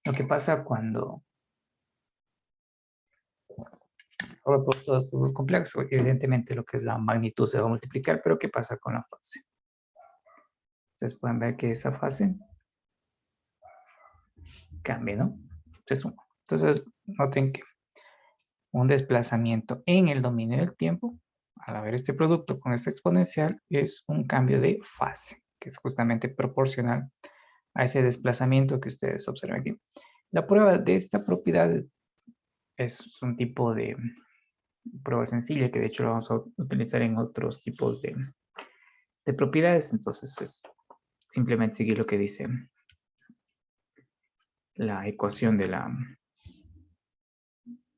Lo que pasa cuando ahora por todos estos dos complejos, evidentemente lo que es la magnitud se va a multiplicar, pero ¿qué pasa con la fase? Ustedes pueden ver que esa fase cambia, ¿no? Se suma. Entonces, noten que un desplazamiento en el dominio del tiempo, al haber este producto con esta exponencial, es un cambio de fase, que es justamente proporcional a ese desplazamiento que ustedes observan aquí. La prueba de esta propiedad es un tipo de prueba sencilla que de hecho lo vamos a utilizar en otros tipos de propiedades. Entonces es simplemente seguir lo que dice la ecuación de la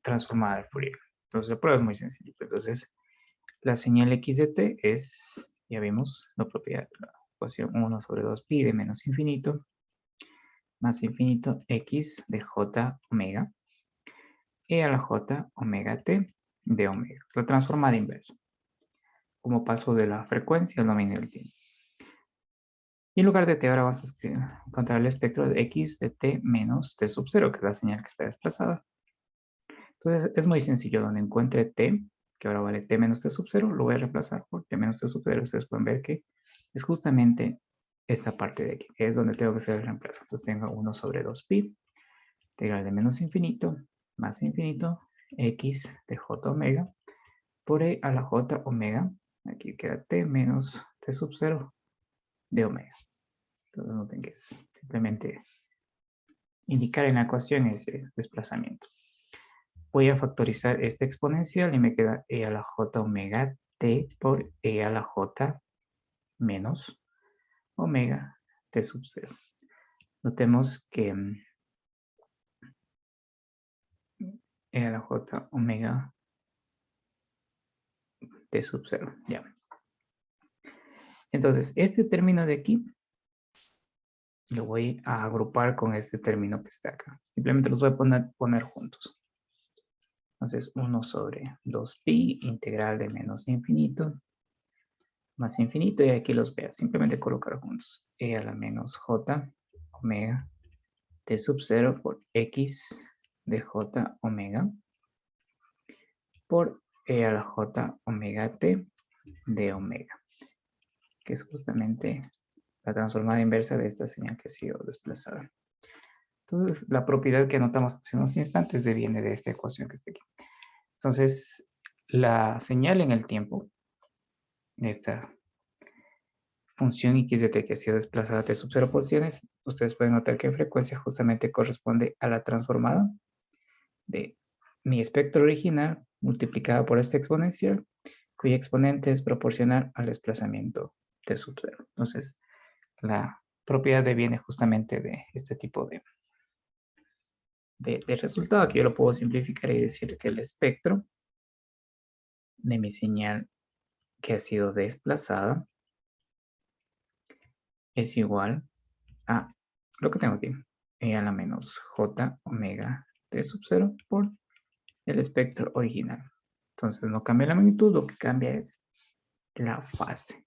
transformada de Fourier. Entonces la prueba es muy sencillita. Entonces la señal x de t es, ya vimos, la propiedad de la ecuación 1 sobre 2 pi de menos infinito más infinito x de j omega e a la j omega t de omega. La transformada inversa, como paso de la frecuencia al dominio del tiempo. Y en lugar de t ahora vas a encontrar el espectro de x de t menos t sub 0, que es la señal que está desplazada. Entonces es muy sencillo, donde encuentre t, que ahora vale t menos t sub 0, lo voy a reemplazar por t menos t sub 0. Ustedes pueden ver que es justamente esta parte de aquí, que es donde tengo que hacer el reemplazo. Entonces tengo 1 sobre 2 pi, integral de menos infinito, más infinito, x de j omega, por E a la J omega. Aquí queda T menos T sub 0 de omega. Entonces noten que es simplemente indicar en la ecuación ese desplazamiento. Voy a factorizar este exponencial y me queda E a la J omega T por E a la J menos omega T sub 0. Notemos que E a la J omega T sub 0. Ya. Entonces, este término de aquí lo voy a agrupar con este término que está acá. Simplemente los voy a poner juntos. Entonces, 1 sobre 2pi integral de menos infinito más infinito, y aquí los veo. Simplemente colocar juntos. E a la menos j omega t sub 0 por x de j omega por e a la j omega t de omega, que es justamente la transformada inversa de esta señal que ha sido desplazada. Entonces, la propiedad que anotamos hace unos instantes deviene de esta ecuación que está aquí. Entonces, la señal en el tiempo, esta función x de t que ha sido desplazada a t sub 0 posiciones, ustedes pueden notar que en frecuencia justamente corresponde a la transformada de mi espectro original multiplicada por este exponencial, cuya exponente es proporcional al desplazamiento t sub 0. Entonces, la propiedad deviene justamente de este tipo de resultado, que yo lo puedo simplificar y decir que el espectro de mi señal que ha sido desplazada es igual a lo que tengo aquí, e a la menos j omega t sub 0 por el espectro original. Entonces no cambia la magnitud, lo que cambia es la fase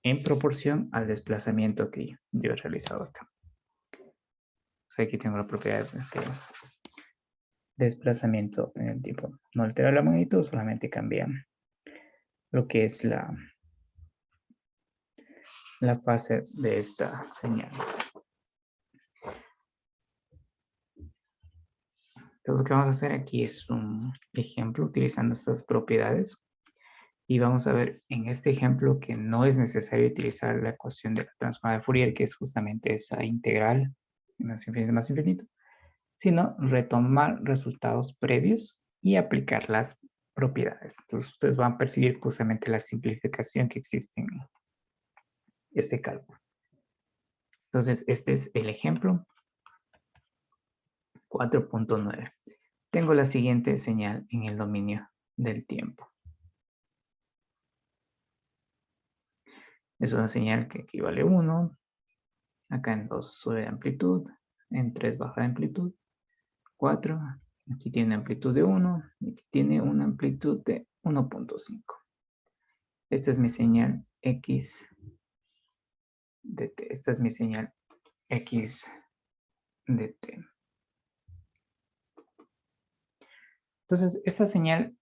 en proporción al desplazamiento que yo he realizado acá. O sea, aquí tengo la propiedad de desplazamiento en el tiempo. No altera la magnitud, solamente cambia lo que es la fase de esta señal. Entonces lo que vamos a hacer aquí es un ejemplo utilizando estas propiedades. Y vamos a ver en este ejemplo que no es necesario utilizar la ecuación de la transformada de Fourier, que es justamente esa integral de menos infinito más infinito, sino retomar resultados previos y aplicar las propiedades. Entonces ustedes van a percibir justamente la simplificación que existe en este cálculo. Entonces este es el ejemplo 4.9. Tengo la siguiente señal en el dominio del tiempo. Es una señal que equivale a 1. Acá en 2 sube de amplitud. En 3 baja de amplitud. 4. Aquí tiene amplitud de 1. Y aquí tiene una amplitud de 1.5. Esta es mi señal X de T. Esta es mi señal X de T. Entonces, esta señal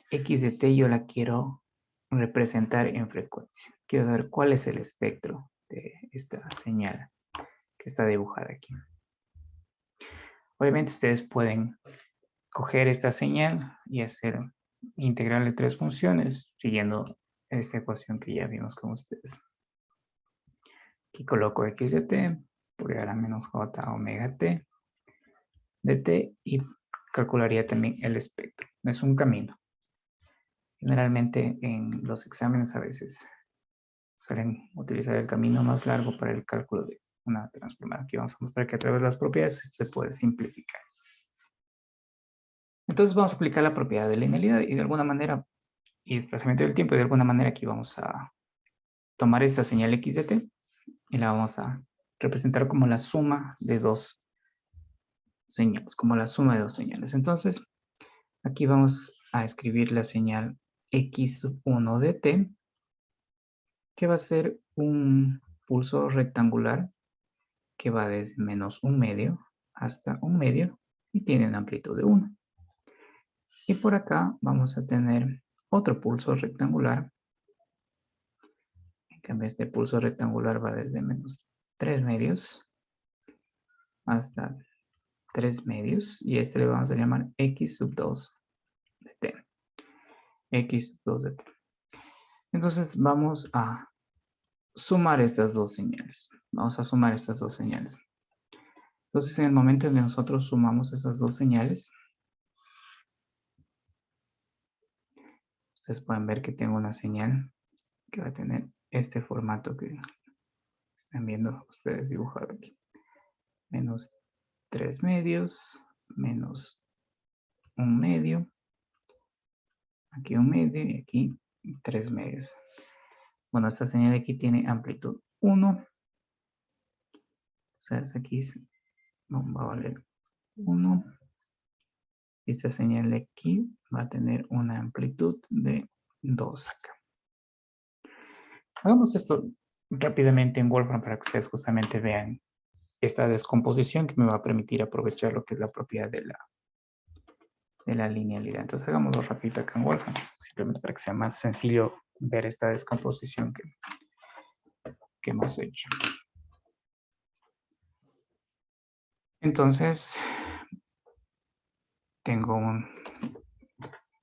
X de T yo la quiero representar en frecuencia. Quiero saber cuál es el espectro de esta señal que está dibujada aquí. Obviamente ustedes pueden coger esta señal y hacer integral de 3 funciones siguiendo esta ecuación que ya vimos con ustedes. Aquí coloco x de t por e a la menos j omega t de t y calcularía también el espectro. Es un camino. Generalmente en los exámenes a veces suelen utilizar el camino más largo para el cálculo de una transformada. Aquí vamos a mostrar que a través de las propiedades se puede simplificar. Entonces vamos a aplicar la propiedad de linealidad y de alguna manera, y desplazamiento del tiempo, y de alguna manera aquí vamos a tomar esta señal x de t y la vamos a representar como la suma de dos señales, como la suma de dos señales. Entonces, aquí vamos a escribir la señal x1 de t, que va a ser un pulso rectangular que va desde menos 1/2 hasta 1/2 y tiene una amplitud de 1. Y por acá vamos a tener otro pulso rectangular. En cambio, este pulso rectangular va desde menos 3/2 hasta 3/2 y este le vamos a llamar x sub 2 de t. X 2 de t. Entonces vamos a sumar estas dos señales. Vamos a sumar estas dos señales. Entonces en el momento en que nosotros sumamos esas dos señales, ustedes pueden ver que tengo una señal que va a tener este formato que están viendo ustedes dibujado aquí. Menos 3 medios, menos 1 medio, aquí 1 medio y aquí 3 medios. Bueno, esta señal aquí tiene amplitud 1. Entonces aquí va a valer 1. Esta señal de aquí va a tener una amplitud de 2 acá. Hagamos esto rápidamente en Wolfram para que ustedes justamente vean esta descomposición que me va a permitir aprovechar lo que es la propiedad de la linealidad. Entonces hagámoslo rápido acá en Wolfram, simplemente para que sea más sencillo ver esta descomposición que hemos hecho. Entonces,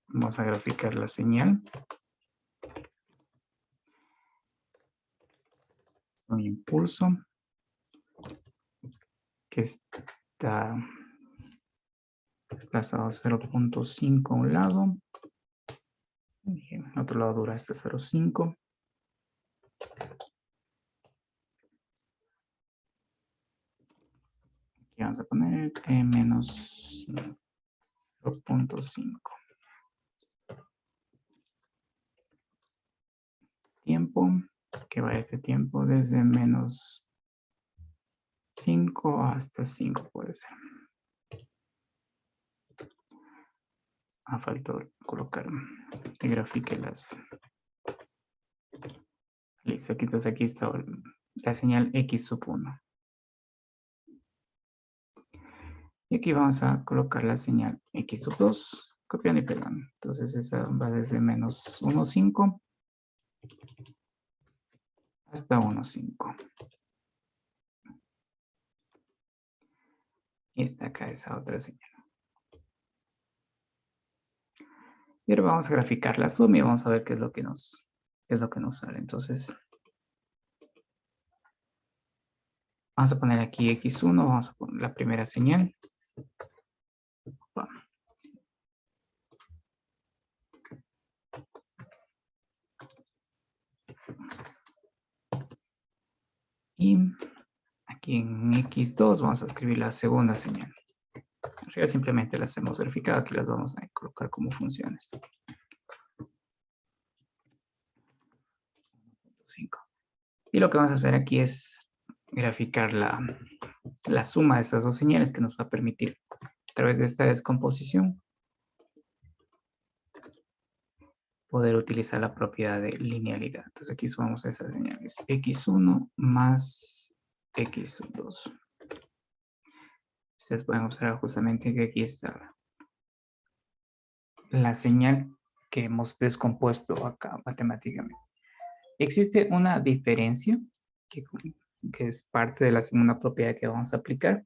vamos a graficar la señal. Un impulso que está desplazado 0.5 a un lado. Y en otro lado dura este 0.5. Aquí vamos a poner t menos 0.5. Tiempo, que va este tiempo desde menos 5 hasta 5 puede ser. Faltó colocar, que grafique las. Listo, entonces aquí está la señal X sub 1. Y aquí vamos a colocar la señal X sub 2, copiando y pegando. Entonces esa va desde menos 1,5 hasta 1,5. Y está acá esa otra señal. Y ahora vamos a graficar la suma y vamos a ver qué es lo que nos sale. Entonces, vamos a poner aquí X1, vamos a poner la primera señal. Y aquí en X2 vamos a escribir la segunda señal. Arriba simplemente las hemos verificado, aquí las vamos a colocar como funciones. 5. Y lo que vamos a hacer aquí es graficar la suma de estas dos señales que nos va a permitir, a través de esta descomposición, poder utilizar la propiedad de linealidad. Entonces aquí sumamos esas señales. X1 más X2. Ustedes pueden observar justamente que aquí está la señal que hemos descompuesto acá matemáticamente. Existe una diferencia que es parte de la segunda propiedad que vamos a aplicar,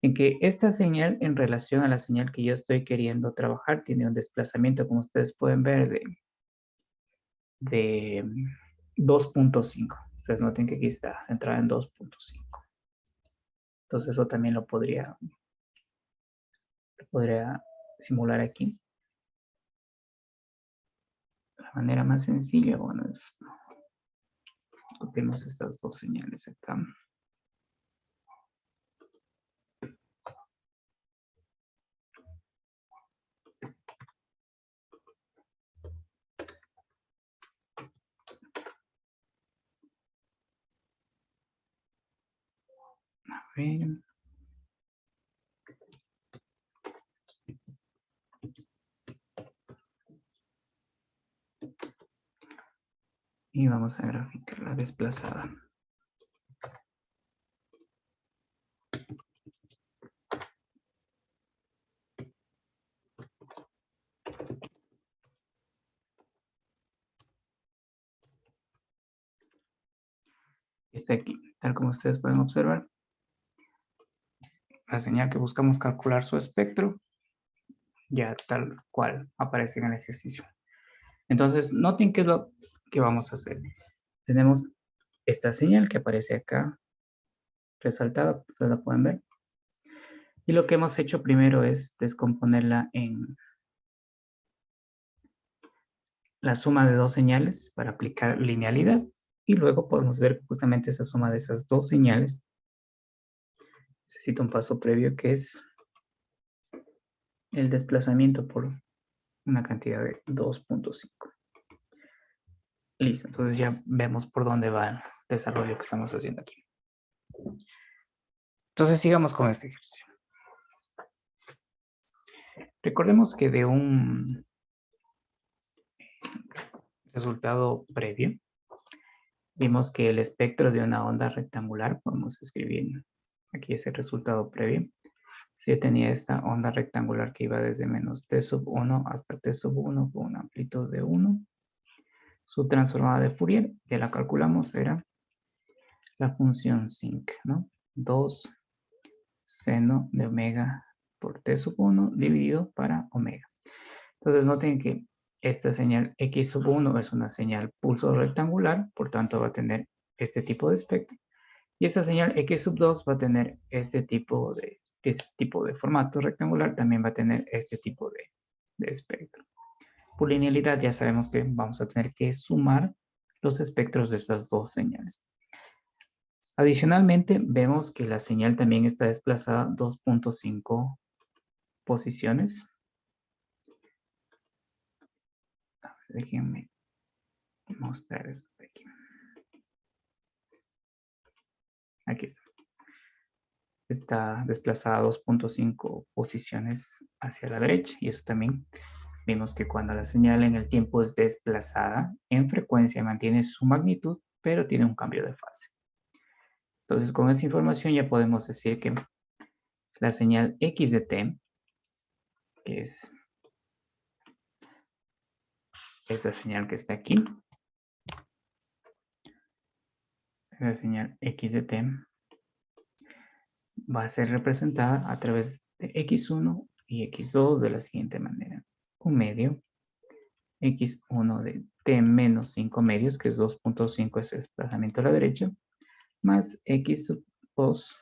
en que esta señal en relación a la señal que yo estoy queriendo trabajar tiene un desplazamiento, como ustedes pueden ver, de 2.5. Ustedes noten que aquí está centrada en 2.5. Entonces eso también lo podría simular aquí. La manera más sencilla, bueno, es copiemos estas dos señales acá. A ver. Y vamos a graficar la desplazada. Está aquí, tal como ustedes pueden observar. La señal que buscamos calcular su espectro, ya tal cual aparece en el ejercicio. Entonces, noten qué es lo que vamos a hacer. Tenemos esta señal que aparece acá, resaltada, ustedes la pueden ver. Y lo que hemos hecho primero es descomponerla en la suma de dos señales para aplicar linealidad. Y luego podemos ver justamente esa suma de esas dos señales. Necesito un paso previo que es el desplazamiento por una cantidad de 2.5. Listo, entonces ya vemos por dónde va el desarrollo que estamos haciendo aquí. Entonces sigamos con este ejercicio. Recordemos que de un resultado previo, vimos que el espectro de una onda rectangular, podemos escribir aquí ese resultado previo. Si yo tenía esta onda rectangular que iba desde menos t sub 1 hasta t sub 1 con una amplitud de 1, su transformada de Fourier, que la calculamos, era la función sinc, ¿no? 2 seno de omega por t sub 1 dividido para omega. Entonces noten que esta señal x sub 1 es una señal pulso rectangular, por tanto va a tener este tipo de espectro. Y esta señal x sub 2 va a tener este tipo de formato rectangular, también va a tener este tipo de espectro. Por linealidad ya sabemos que vamos a tener que sumar los espectros de estas dos señales. Adicionalmente, vemos que la señal también está desplazada 2.5 posiciones. Déjenme mostrar esto de aquí. Aquí está. Está desplazada 2.5 posiciones hacia la derecha y eso también vimos que cuando la señal en el tiempo es desplazada, en frecuencia mantiene su magnitud, pero tiene un cambio de fase. Entonces, con esa información ya podemos decir que la señal x de t, que es esta señal que está aquí, la señal x de t, va a ser representada a través de x1 y x2 de la siguiente manera. Un medio, x1 de t menos 5 medios, que es 2.5 ese desplazamiento a la derecha, más x2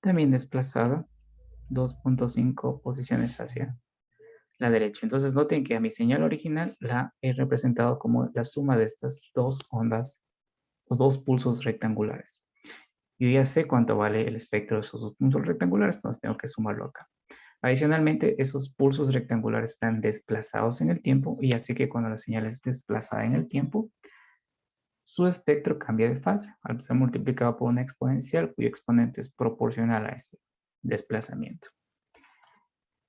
también desplazada 2.5 posiciones hacia la derecha. Entonces noten que a mi señal original la he representado como la suma de estas dos ondas, los dos pulsos rectangulares. Yo ya sé cuánto vale el espectro de esos dos pulsos rectangulares, entonces tengo que sumarlo acá. Adicionalmente, esos pulsos rectangulares están desplazados en el tiempo y así que cuando la señal es desplazada en el tiempo, su espectro cambia de fase al ser multiplicado por una exponencial cuyo exponente es proporcional a ese desplazamiento.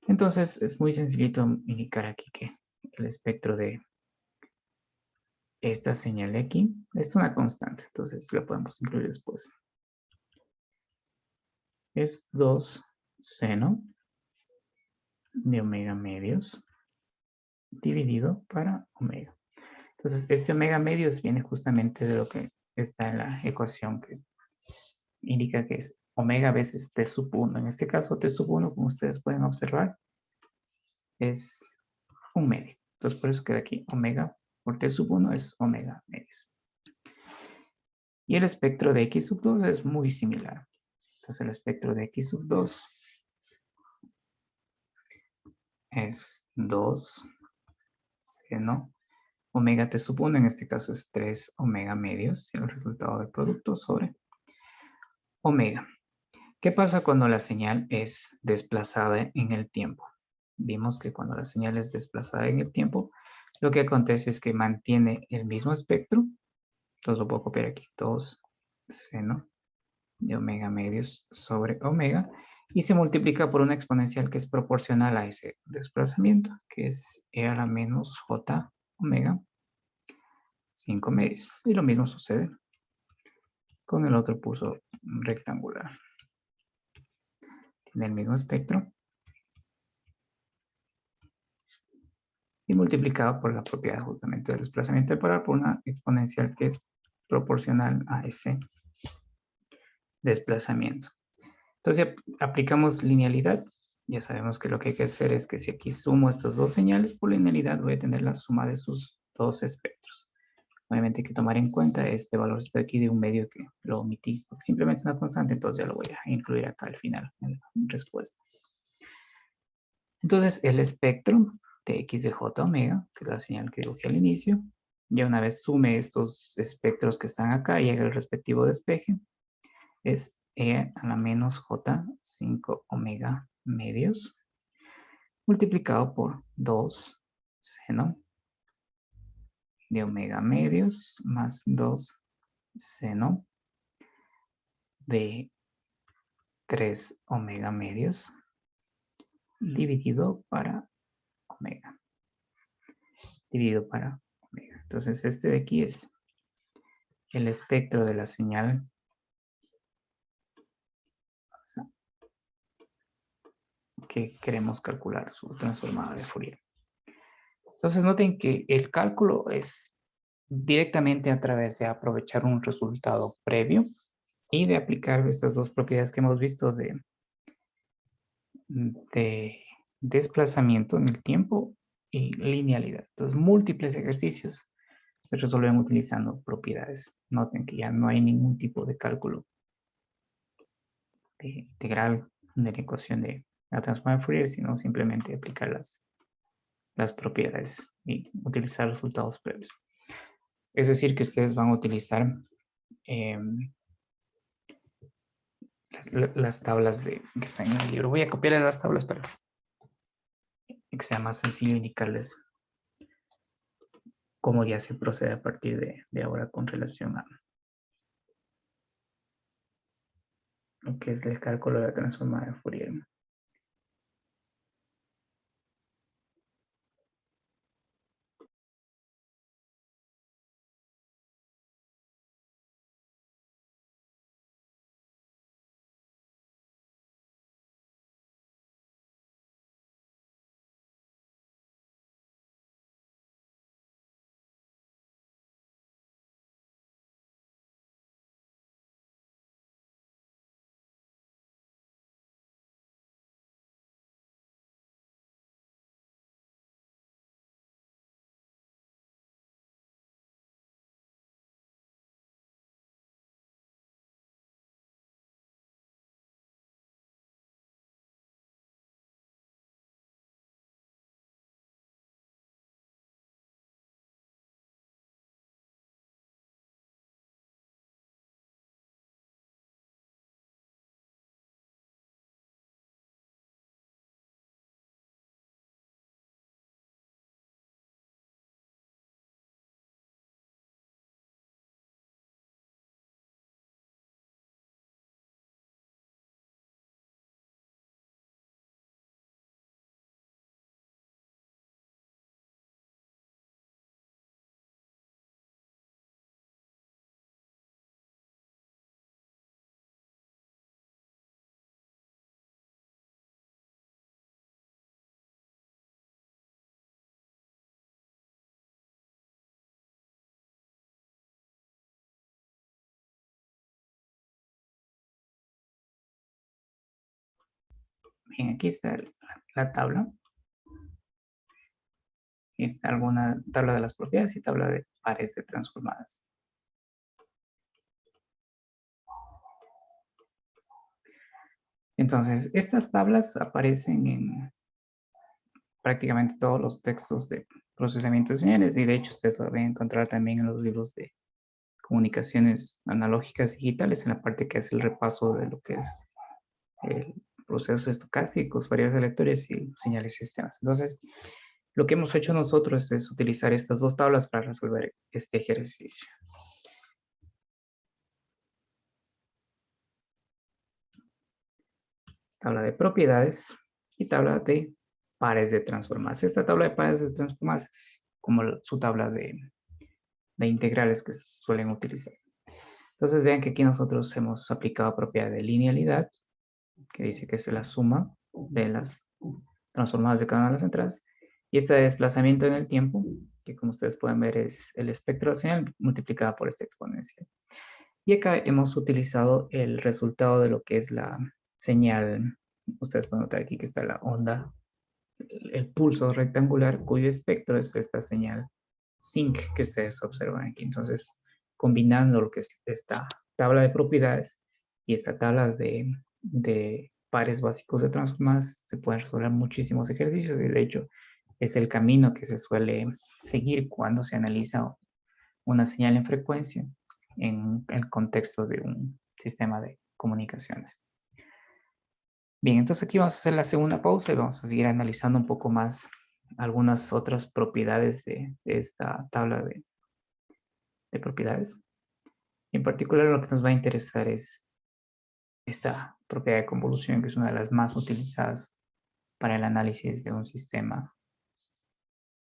Entonces, es muy sencillito indicar aquí que el espectro de esta señal de aquí es una constante, entonces la podemos incluir después. Es 2 seno de omega medios dividido para omega. Entonces, este omega medios viene justamente de lo que está en la ecuación que indica que es omega veces t sub 1. En este caso, t sub 1, como ustedes pueden observar, es un medio. Entonces, por eso queda aquí omega por t sub 1 es omega medios. Y el espectro de x sub 2 es muy similar. Entonces, el espectro de x sub 2 es 2 seno omega t sub 1, en este caso es 3 omega medios, y el resultado del producto sobre omega. ¿Qué pasa cuando la señal es desplazada en el tiempo? Vimos que cuando la señal es desplazada en el tiempo, lo que acontece es que mantiene el mismo espectro. Entonces lo puedo copiar aquí, 2 seno de omega medios sobre omega, y se multiplica por una exponencial que es proporcional a ese desplazamiento, que es e a la menos j omega 5 medios. Y lo mismo sucede con el otro pulso rectangular. Tiene el mismo espectro y multiplicado por la propiedad justamente del desplazamiento temporal por una exponencial que es proporcional a ese desplazamiento. Entonces aplicamos linealidad Ya sabemos que lo que hay que hacer es que si aquí sumo estas dos señales por linealidad, voy a tener la suma de sus dos espectros. Obviamente hay que tomar en cuenta este valor de aquí de un medio que lo omití, porque simplemente es una constante, entonces ya lo voy a incluir acá al final, en la respuesta. Entonces, el espectro de x de j omega, que es la señal que dibujé al inicio, ya una vez sume estos espectros que están acá y haga el respectivo despeje, es e a la menos j 5 omega medios multiplicado por 2 seno de omega medios más 2 seno de 3 omega medios dividido para omega. Dividido para omega. Entonces, este de aquí es el espectro de la señal que queremos calcular su transformada de Fourier. Entonces, noten que el cálculo es directamente a través de aprovechar un resultado previo y de aplicar estas dos propiedades que hemos visto de desplazamiento en el tiempo y linealidad. Entonces, múltiples ejercicios se resuelven utilizando propiedades. Noten que ya no hay ningún tipo de cálculo de integral de la ecuación de la transformada de Fourier, sino simplemente aplicar las propiedades y utilizar resultados previos. Es decir, que ustedes van a utilizar las tablas que están en el libro. Voy a copiar las tablas para que sea más sencillo indicarles cómo ya se procede a partir de ahora con relación a lo que es el cálculo de la transformada de Fourier. Bien, aquí está la tabla. Aquí está alguna tabla de las propiedades y tabla de pares de transformadas. Entonces, estas tablas aparecen en prácticamente todos los textos de procesamiento de señales y de hecho ustedes lo van a encontrar también en los libros de comunicaciones analógicas digitales en la parte que hace el repaso de lo que es el procesos estocásticos, variables aleatorias y señales sistemas. Entonces, lo que hemos hecho nosotros es utilizar estas dos tablas para resolver este ejercicio. Tabla de propiedades y tabla de pares de transformadas. Esta tabla de pares de transformadas es como su tabla de integrales que suelen utilizar. Entonces vean que aquí nosotros hemos aplicado propiedad de linealidad, que dice que es la suma de las transformadas de cada una de las entradas, y esta de desplazamiento en el tiempo, que como ustedes pueden ver es el espectro de la señal multiplicada por esta exponencial. Y acá hemos utilizado el resultado de lo que es la señal ustedes pueden notar aquí que está la onda, el pulso rectangular cuyo espectro es esta señal sinc que ustedes observan aquí. Entonces, combinando lo que es esta tabla de propiedades y esta tabla de pares básicos de transformadas, se pueden resolver muchísimos ejercicios y de hecho es el camino que se suele seguir cuando se analiza una señal en frecuencia en el contexto de un sistema de comunicaciones. Bien, entonces aquí vamos a hacer la segunda pausa y vamos a seguir analizando un poco más algunas otras propiedades de esta tabla de propiedades. En particular lo que nos va a interesar es esta propiedad de convolución, que es una de las más utilizadas para el análisis de un sistema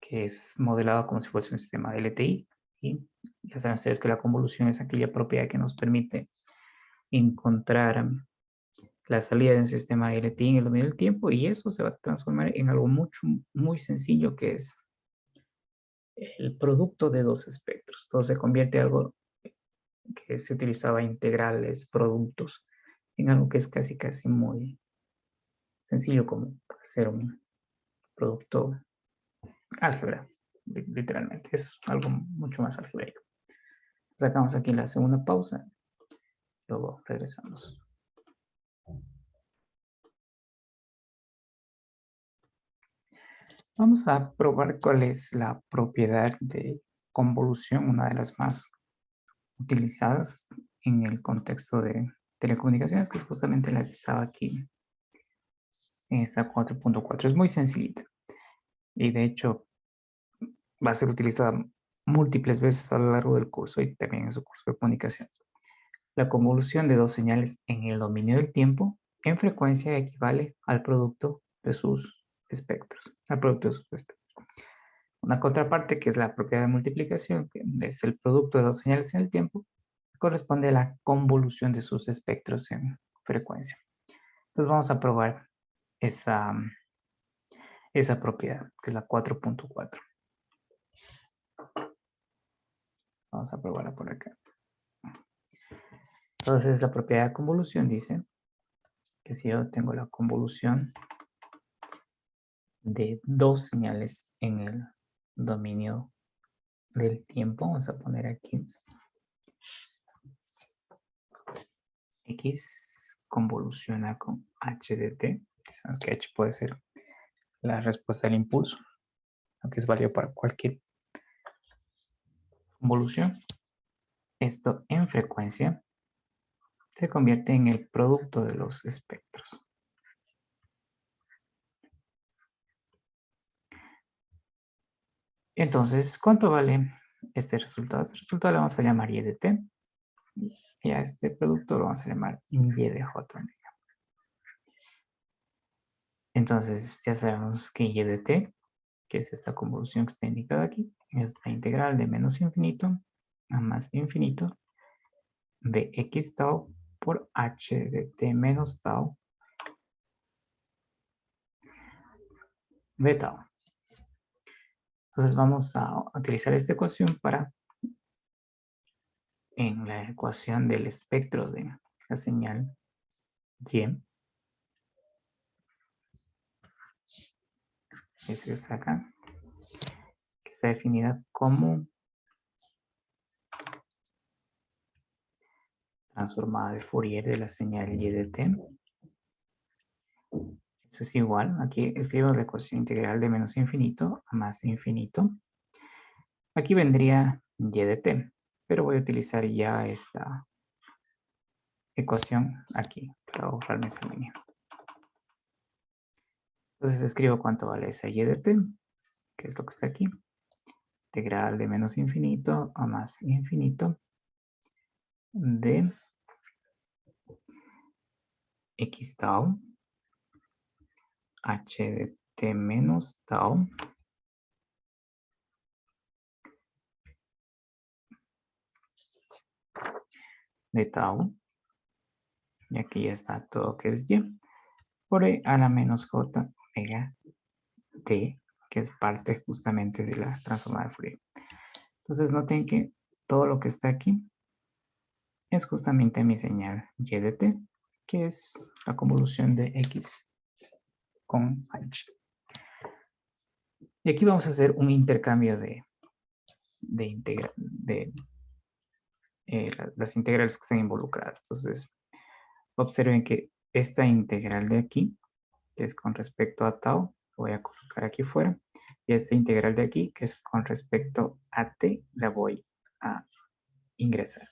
que es modelado como si fuese un sistema de LTI. Y ya saben ustedes que la convolución es aquella propiedad que nos permite encontrar la salida de un sistema LTI en el dominio del tiempo, y eso se va a transformar en algo muy sencillo, que es el producto de dos espectros. Entonces se convierte en algo que se utilizaba integrales, productos, en algo que es casi muy sencillo, como hacer un producto álgebra, literalmente. Es algo mucho más algebraico. Sacamos aquí la segunda pausa, luego regresamos. Vamos a probar cuál es la propiedad de convolución, una de las más utilizadas en el contexto de telecomunicaciones, que es justamente la que estaba aquí en esta 4.4. Es muy sencillita y de hecho va a ser utilizada múltiples veces a lo largo del curso y también en su curso de comunicaciones. La convolución de dos señales en el dominio del tiempo en frecuencia equivale al producto de sus espectros, Una contraparte, que es la propiedad de multiplicación, que es el producto de dos señales en el tiempo, corresponde a la convolución de sus espectros en frecuencia. Entonces vamos a probar esa propiedad, que es la 4.4. Vamos a probarla por acá. Entonces la propiedad de convolución dice que si yo tengo la convolución de dos señales en el dominio del tiempo, vamos a poner aquí X convoluciona con H de T. Sabemos que H puede ser la respuesta del impulso, aunque es válido para cualquier convolución. Esto en frecuencia se convierte en el producto de los espectros. Entonces, ¿cuánto vale este resultado? Este resultado lo vamos a llamar Y de T. Y a este producto lo vamos a llamar Y de J. Entonces, ya sabemos que Y de T, que es esta convolución que está indicada aquí, es la integral de menos infinito a más infinito de X tau por H de T menos tau de tau. Entonces vamos a utilizar esta ecuación para, en la ecuación del espectro de la señal Y, esa que está acá, que está definida como transformada de Fourier de la señal Y de T. Eso es igual, aquí escribo la ecuación integral de menos infinito a más infinito. Aquí vendría Y de T, pero voy a utilizar ya esta ecuación aquí para ahorrarme esta línea. Entonces escribo cuánto vale esa Y de T, que es lo que está aquí. Integral de menos infinito a más infinito de X tau H de T menos tau de tau, y aquí ya está todo que es Y, por E a la menos J omega T, que es parte justamente de la transformada de Fourier. Entonces noten que todo lo que está aquí es justamente mi señal Y de T, que es la convolución de X con H. Y aquí vamos a hacer un intercambio de las integrales que están involucradas. Entonces, observen que esta integral de aquí, que es con respecto a tau, voy a colocar aquí fuera. Y esta integral de aquí, que es con respecto a t, la voy a ingresar.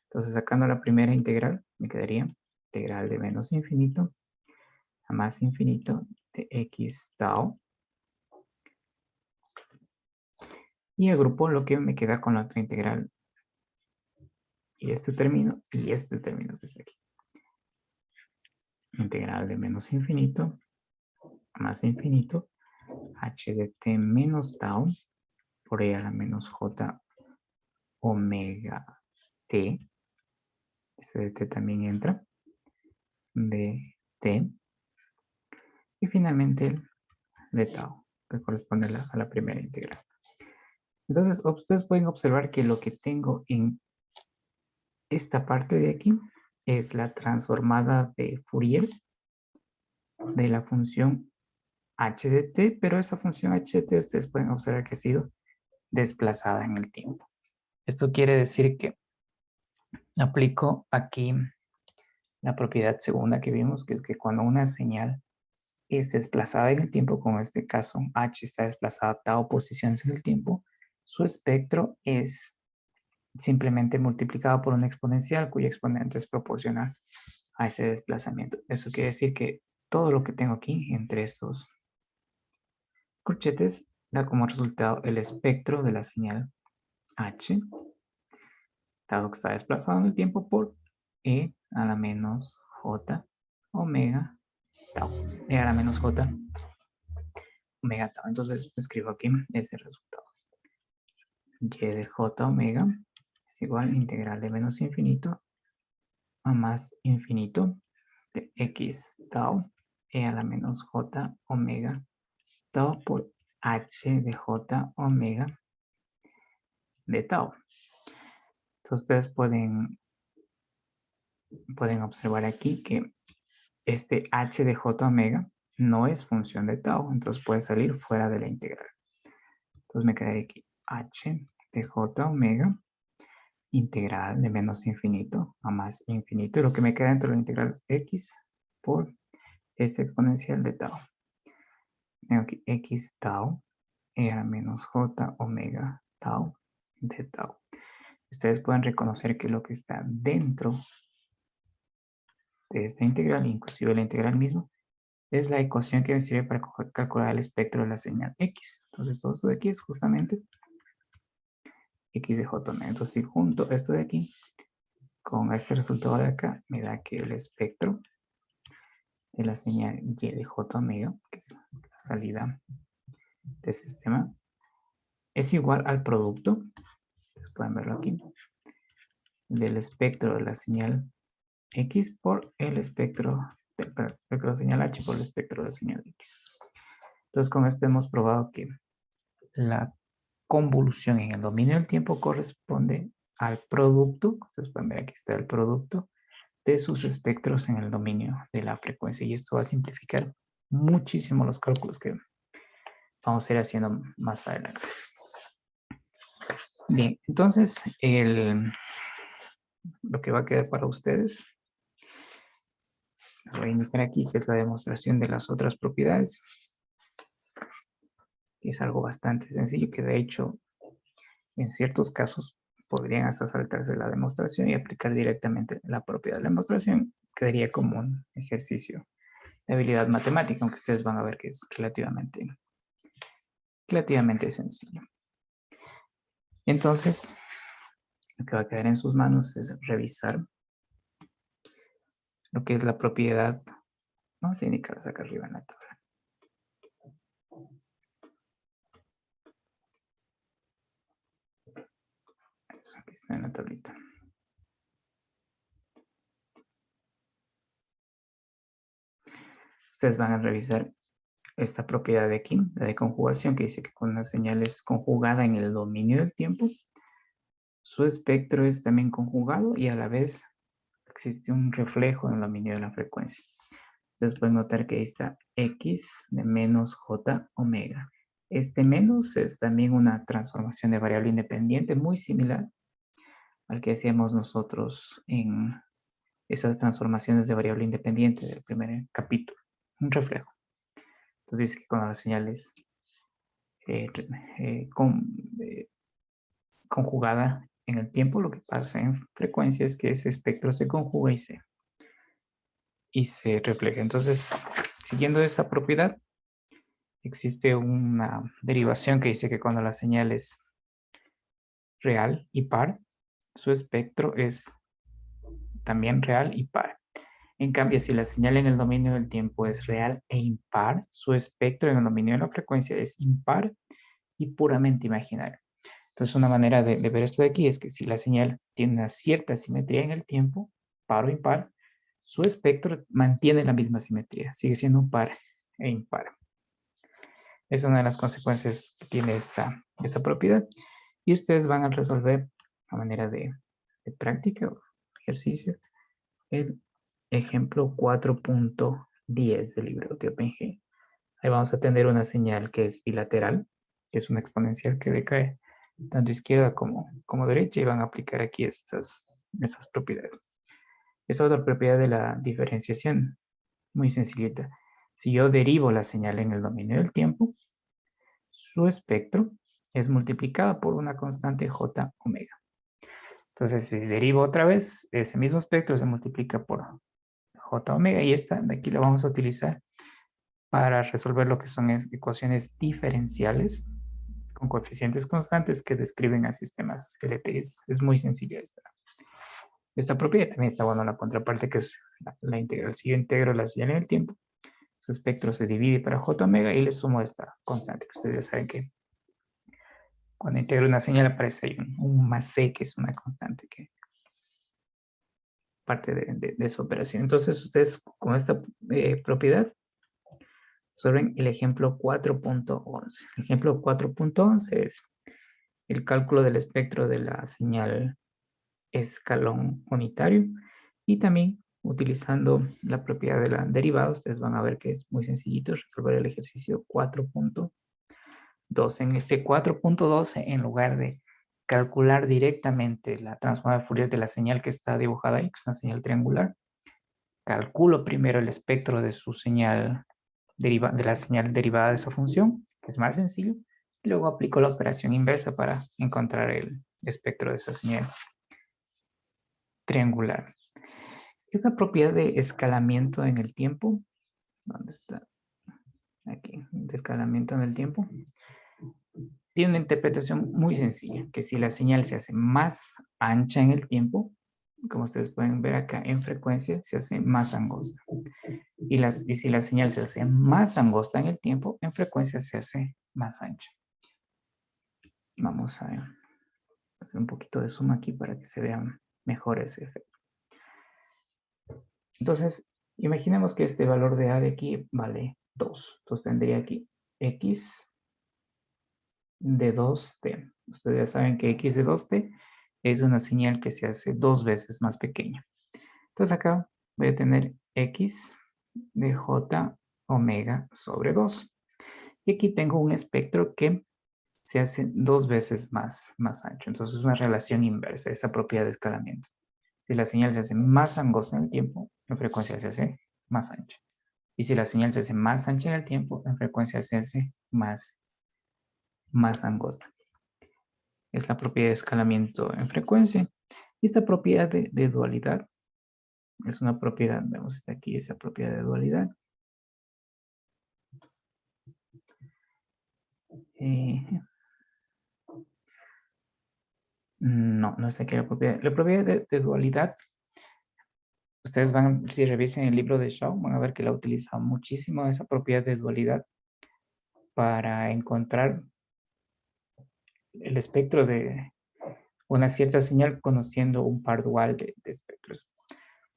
Entonces, sacando la primera integral, me quedaría integral de menos infinito a más infinito de x tau. Y agrupo lo que me queda con la otra integral. Y este término que está aquí. Integral de menos infinito a más infinito h de t menos tau por e a la menos j omega t. Este de t también entra. De t. Y finalmente el de tau, que corresponde a la primera integral. Entonces, ustedes pueden observar que lo que tengo en esta parte de aquí es la transformada de Fourier de la función h de t, pero esa función h de t ustedes pueden observar que ha sido desplazada en el tiempo. Esto quiere decir que aplico aquí la propiedad segunda que vimos, que es que cuando una señal es desplazada en el tiempo, como en este caso h está desplazada a tau posiciones en el tiempo, su espectro es simplemente multiplicado por una exponencial cuya exponente es proporcional a ese desplazamiento. Eso quiere decir que todo lo que tengo aquí entre estos corchetes da como resultado el espectro de la señal h, dado que está desplazado en el tiempo, por e a la menos j omega tau. E a la menos j omega tau. Entonces escribo aquí ese resultado. Y de j omega es igual integral de menos infinito a más infinito de x tau e a la menos j omega tau por h de j omega de tau. Entonces ustedes pueden observar aquí que este h de j omega no es función de tau, entonces puede salir fuera de la integral. Entonces me quedaría aquí h de j omega integral de menos infinito a más infinito, y lo que me queda dentro de la integral es x por este exponencial de tau. Tengo aquí x tau e a la menos j omega tau de tau. Ustedes pueden reconocer que lo que está dentro de esta integral, inclusive la integral misma, es la ecuación que me sirve para calcular el espectro de la señal x. Entonces todo esto de aquí es justamente x de j omega. Entonces si junto esto de aquí con este resultado de acá, me da que el espectro de la señal y de j omega, que es la salida del sistema, es igual al producto, ustedes pueden verlo aquí, del espectro de la señal x por el espectro de la señal h por el espectro de la señal x. Entonces con esto hemos probado que la convolución en el dominio del tiempo corresponde al producto, ustedes pueden ver aquí está el producto de sus espectros en el dominio de la frecuencia, y esto va a simplificar muchísimo los cálculos que vamos a ir haciendo más adelante. Bien, entonces lo que va a quedar para ustedes, les voy a indicar aquí que es la demostración de las otras propiedades. Es algo bastante sencillo que de hecho en ciertos casos podrían hasta saltarse la demostración y aplicar directamente la propiedad de la demostración. Quedaría como un ejercicio de habilidad matemática, aunque ustedes van a ver que es relativamente sencillo. Entonces, lo que va a quedar en sus manos es revisar lo que es la propiedad. Vamos a indicarlas acá arriba en la tabla. Eso, aquí está en la tablita. Ustedes van a revisar esta propiedad de aquí, la de conjugación, que dice que cuando una señal es conjugada en el dominio del tiempo, su espectro es también conjugado y a la vez existe un reflejo en el dominio de la frecuencia. Ustedes pueden notar que ahí está x de menos j omega. Este menos es también una transformación de variable independiente muy similar al que hacíamos nosotros en esas transformaciones de variable independiente del primer capítulo. Un reflejo. Entonces dice que cuando la señal es conjugada en el tiempo, lo que pasa en frecuencia es que ese espectro se conjuga y se refleja. Entonces, siguiendo esa propiedad, existe una derivación que dice que cuando la señal es real y par, su espectro es también real y par. En cambio, si la señal en el dominio del tiempo es real e impar, su espectro en el dominio de la frecuencia es impar y puramente imaginario. Entonces, una manera de ver esto de aquí es que si la señal tiene una cierta simetría en el tiempo, par o impar, su espectro mantiene la misma simetría, sigue siendo par e impar. Es una de las consecuencias que tiene esta propiedad. Y ustedes van a resolver a manera de práctica o ejercicio el ejemplo 4.10 del libro de OpenG. Ahí vamos a tener una señal que es bilateral, que es una exponencial que decae tanto izquierda como derecha, y van a aplicar aquí estas propiedades. Esta otra propiedad de la diferenciación, muy sencillita. Si yo derivo la señal en el dominio del tiempo, su espectro es multiplicado por una constante j omega. Entonces, si derivo otra vez, ese mismo espectro se multiplica por j omega, y esta de aquí la vamos a utilizar para resolver lo que son ecuaciones diferenciales con coeficientes constantes que describen a sistemas LTIs. Es muy sencilla esta propiedad. También está bueno la contraparte, que es la integral. Si yo integro la señal en el tiempo, su espectro se divide para j omega y le sumo esta constante, que ustedes ya saben que cuando integro una señal aparece ahí un más c, que es una constante que parte de esa operación. Entonces, ustedes con esta propiedad resuelven el ejemplo 4.11. El ejemplo 4.11 es el cálculo del espectro de la señal escalón unitario, y también utilizando la propiedad de la derivada. Ustedes van a ver que es muy sencillito resolver el ejercicio 4.12. En este 4.12, en lugar de calcular directamente la transformada de Fourier de la señal que está dibujada ahí, que es una señal triangular, calculo primero el espectro de su señal de la señal derivada de esa función, que es más sencillo, y luego aplico la operación inversa para encontrar el espectro de esa señal triangular. Esta propiedad de escalamiento en el tiempo, ¿dónde está? Aquí, de escalamiento en el tiempo, tiene una interpretación muy sencilla, que si la señal se hace más ancha en el tiempo, como ustedes pueden ver acá, en frecuencia se hace más angosta. Y si la señal se hace más angosta en el tiempo, en frecuencia se hace más ancha. Vamos a hacer un poquito de zoom aquí para que se vea mejor ese efecto. Entonces, imaginemos que este valor de A de aquí vale 2. Entonces tendría aquí X de 2t. Ustedes ya saben que X de 2t es una señal que se hace 2 veces más pequeña. Entonces acá voy a tener X de J omega sobre 2. Y aquí tengo un espectro que se hace 2 veces más ancho. Entonces es una relación inversa, esta propiedad de escalamiento. Si la señal se hace más angosta en el tiempo, en frecuencia se hace más ancha. Y si la señal se hace más ancha en el tiempo, en frecuencia se hace más angosta. Es la propiedad de escalamiento en frecuencia. Y esta propiedad de dualidad es una propiedad, vemos aquí esa propiedad de dualidad. No está aquí la propiedad. La propiedad de dualidad, ustedes van, si revisen el libro de Shaw, van a ver que la utiliza muchísimo esa propiedad de dualidad para encontrar el espectro de una cierta señal conociendo un par dual de espectros.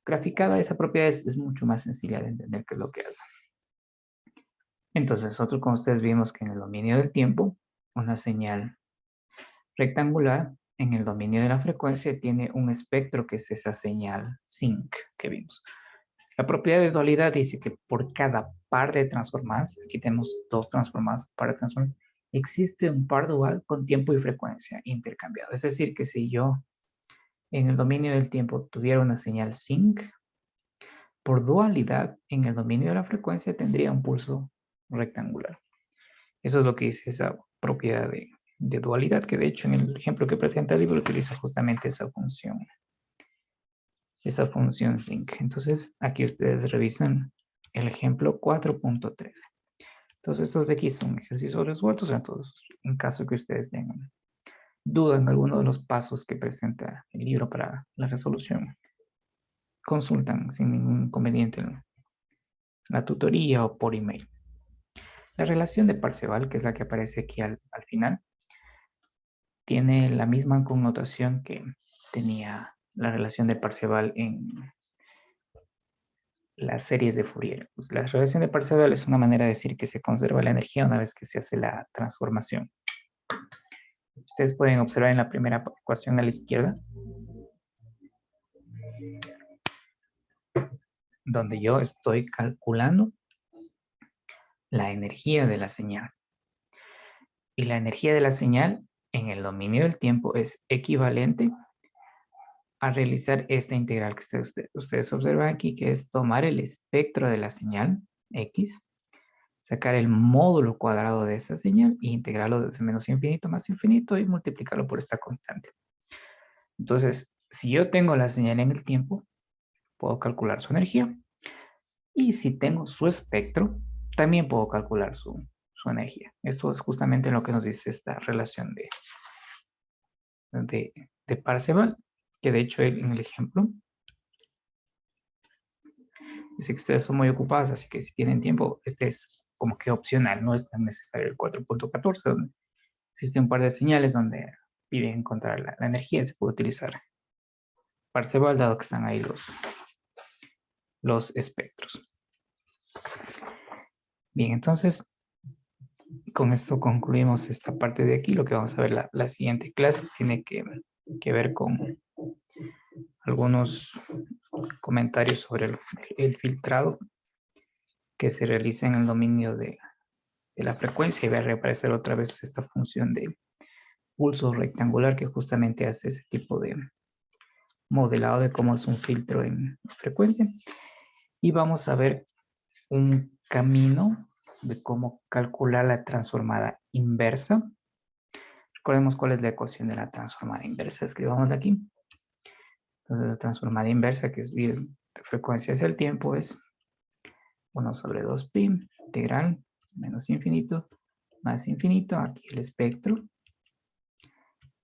Graficada, esa propiedad es mucho más sencilla de entender qué es lo que hace. Entonces, nosotros, como ustedes vimos que en el dominio del tiempo, una señal rectangular en el dominio de la frecuencia tiene un espectro que es esa señal sinc que vimos. La propiedad de dualidad dice que por cada par de transformadas, aquí tenemos dos transformadas, par de transformadas, existe un par dual con tiempo y frecuencia intercambiado. Es decir, que si yo en el dominio del tiempo tuviera una señal sinc, por dualidad en el dominio de la frecuencia tendría un pulso rectangular. Eso es lo que dice esa propiedad de dualidad, que de hecho en el ejemplo que presenta el libro utiliza justamente esa función sinc. Entonces aquí ustedes revisan el ejemplo 4.13. Entonces estos de aquí son ejercicios resueltos, entonces en caso que ustedes tengan duda en alguno de los pasos que presenta el libro para la resolución, consultan sin ningún inconveniente la tutoría o por email. La relación de Parseval, que es la que aparece aquí al final, tiene la misma connotación que tenía la relación de Parseval en las series de Fourier. Pues la relación de Parseval es una manera de decir que se conserva la energía una vez que se hace la transformación. Ustedes pueden observar en la primera ecuación a la izquierda, donde yo estoy calculando la energía de la señal. Y la energía de la señal en el dominio del tiempo es equivalente a realizar esta integral que ustedes observan aquí, que es tomar el espectro de la señal X, sacar el módulo cuadrado de esa señal e integrarlo desde menos infinito más infinito y multiplicarlo por esta constante. Entonces, si yo tengo la señal en el tiempo, puedo calcular su energía. Y si tengo su espectro, también puedo calcular su energía. Esto es justamente lo que nos dice esta relación de Parseval, que de hecho en el ejemplo dice que ustedes son muy ocupados, así que si tienen tiempo, este es como que opcional, no es tan necesario el 4.14, donde existe un par de señales donde piden encontrar la energía, se puede utilizar Parseval, dado que están ahí los espectros. Bien, entonces, con esto concluimos esta parte de aquí. Lo que vamos a ver la siguiente clase tiene que ver con algunos comentarios sobre el filtrado que se realiza en el dominio de la frecuencia, y va a reaparecer otra vez esta función de pulso rectangular que justamente hace ese tipo de modelado de cómo es un filtro en frecuencia. Y vamos a ver un camino de cómo calcular la transformada inversa. Recordemos cuál es la ecuación de la transformada inversa. Escribámosla aquí. Entonces la transformada inversa, que es ir de frecuencia hacia el tiempo, es 1 sobre 2pi, integral, menos infinito, más infinito, aquí el espectro,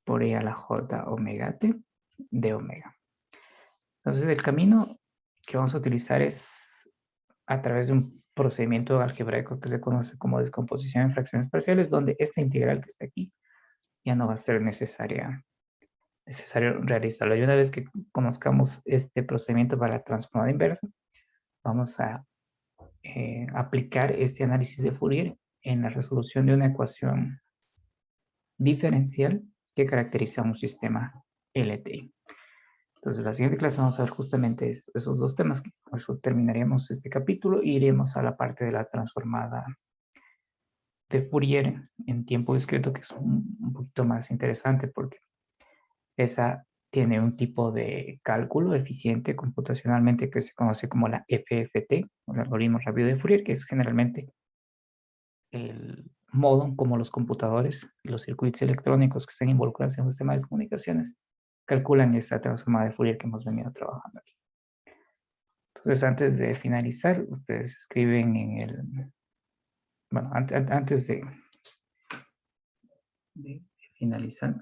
por e a la j omega t de omega. Entonces el camino que vamos a utilizar es a través de un procedimiento algebraico que se conoce como descomposición en fracciones parciales, donde esta integral que está aquí ya no va a ser necesario realizarlo. Y una vez que conozcamos este procedimiento para la transformada inversa, vamos a aplicar este análisis de Fourier en la resolución de una ecuación diferencial que caracteriza un sistema LTI. Entonces, la siguiente clase vamos a ver justamente esos dos temas. Con eso terminaríamos este capítulo y iremos a la parte de la transformada de Fourier en tiempo discreto, que es un poquito más interesante porque esa tiene un tipo de cálculo eficiente computacionalmente que se conoce como la FFT, o el algoritmo rápido de Fourier, que es generalmente el modo en cómo los computadores y los circuitos electrónicos que están involucrados en un sistema de comunicaciones calculan esta transformada de Fourier que hemos venido trabajando aquí. Entonces, antes de finalizar, ustedes escriben en el... Bueno, antes de finalizar,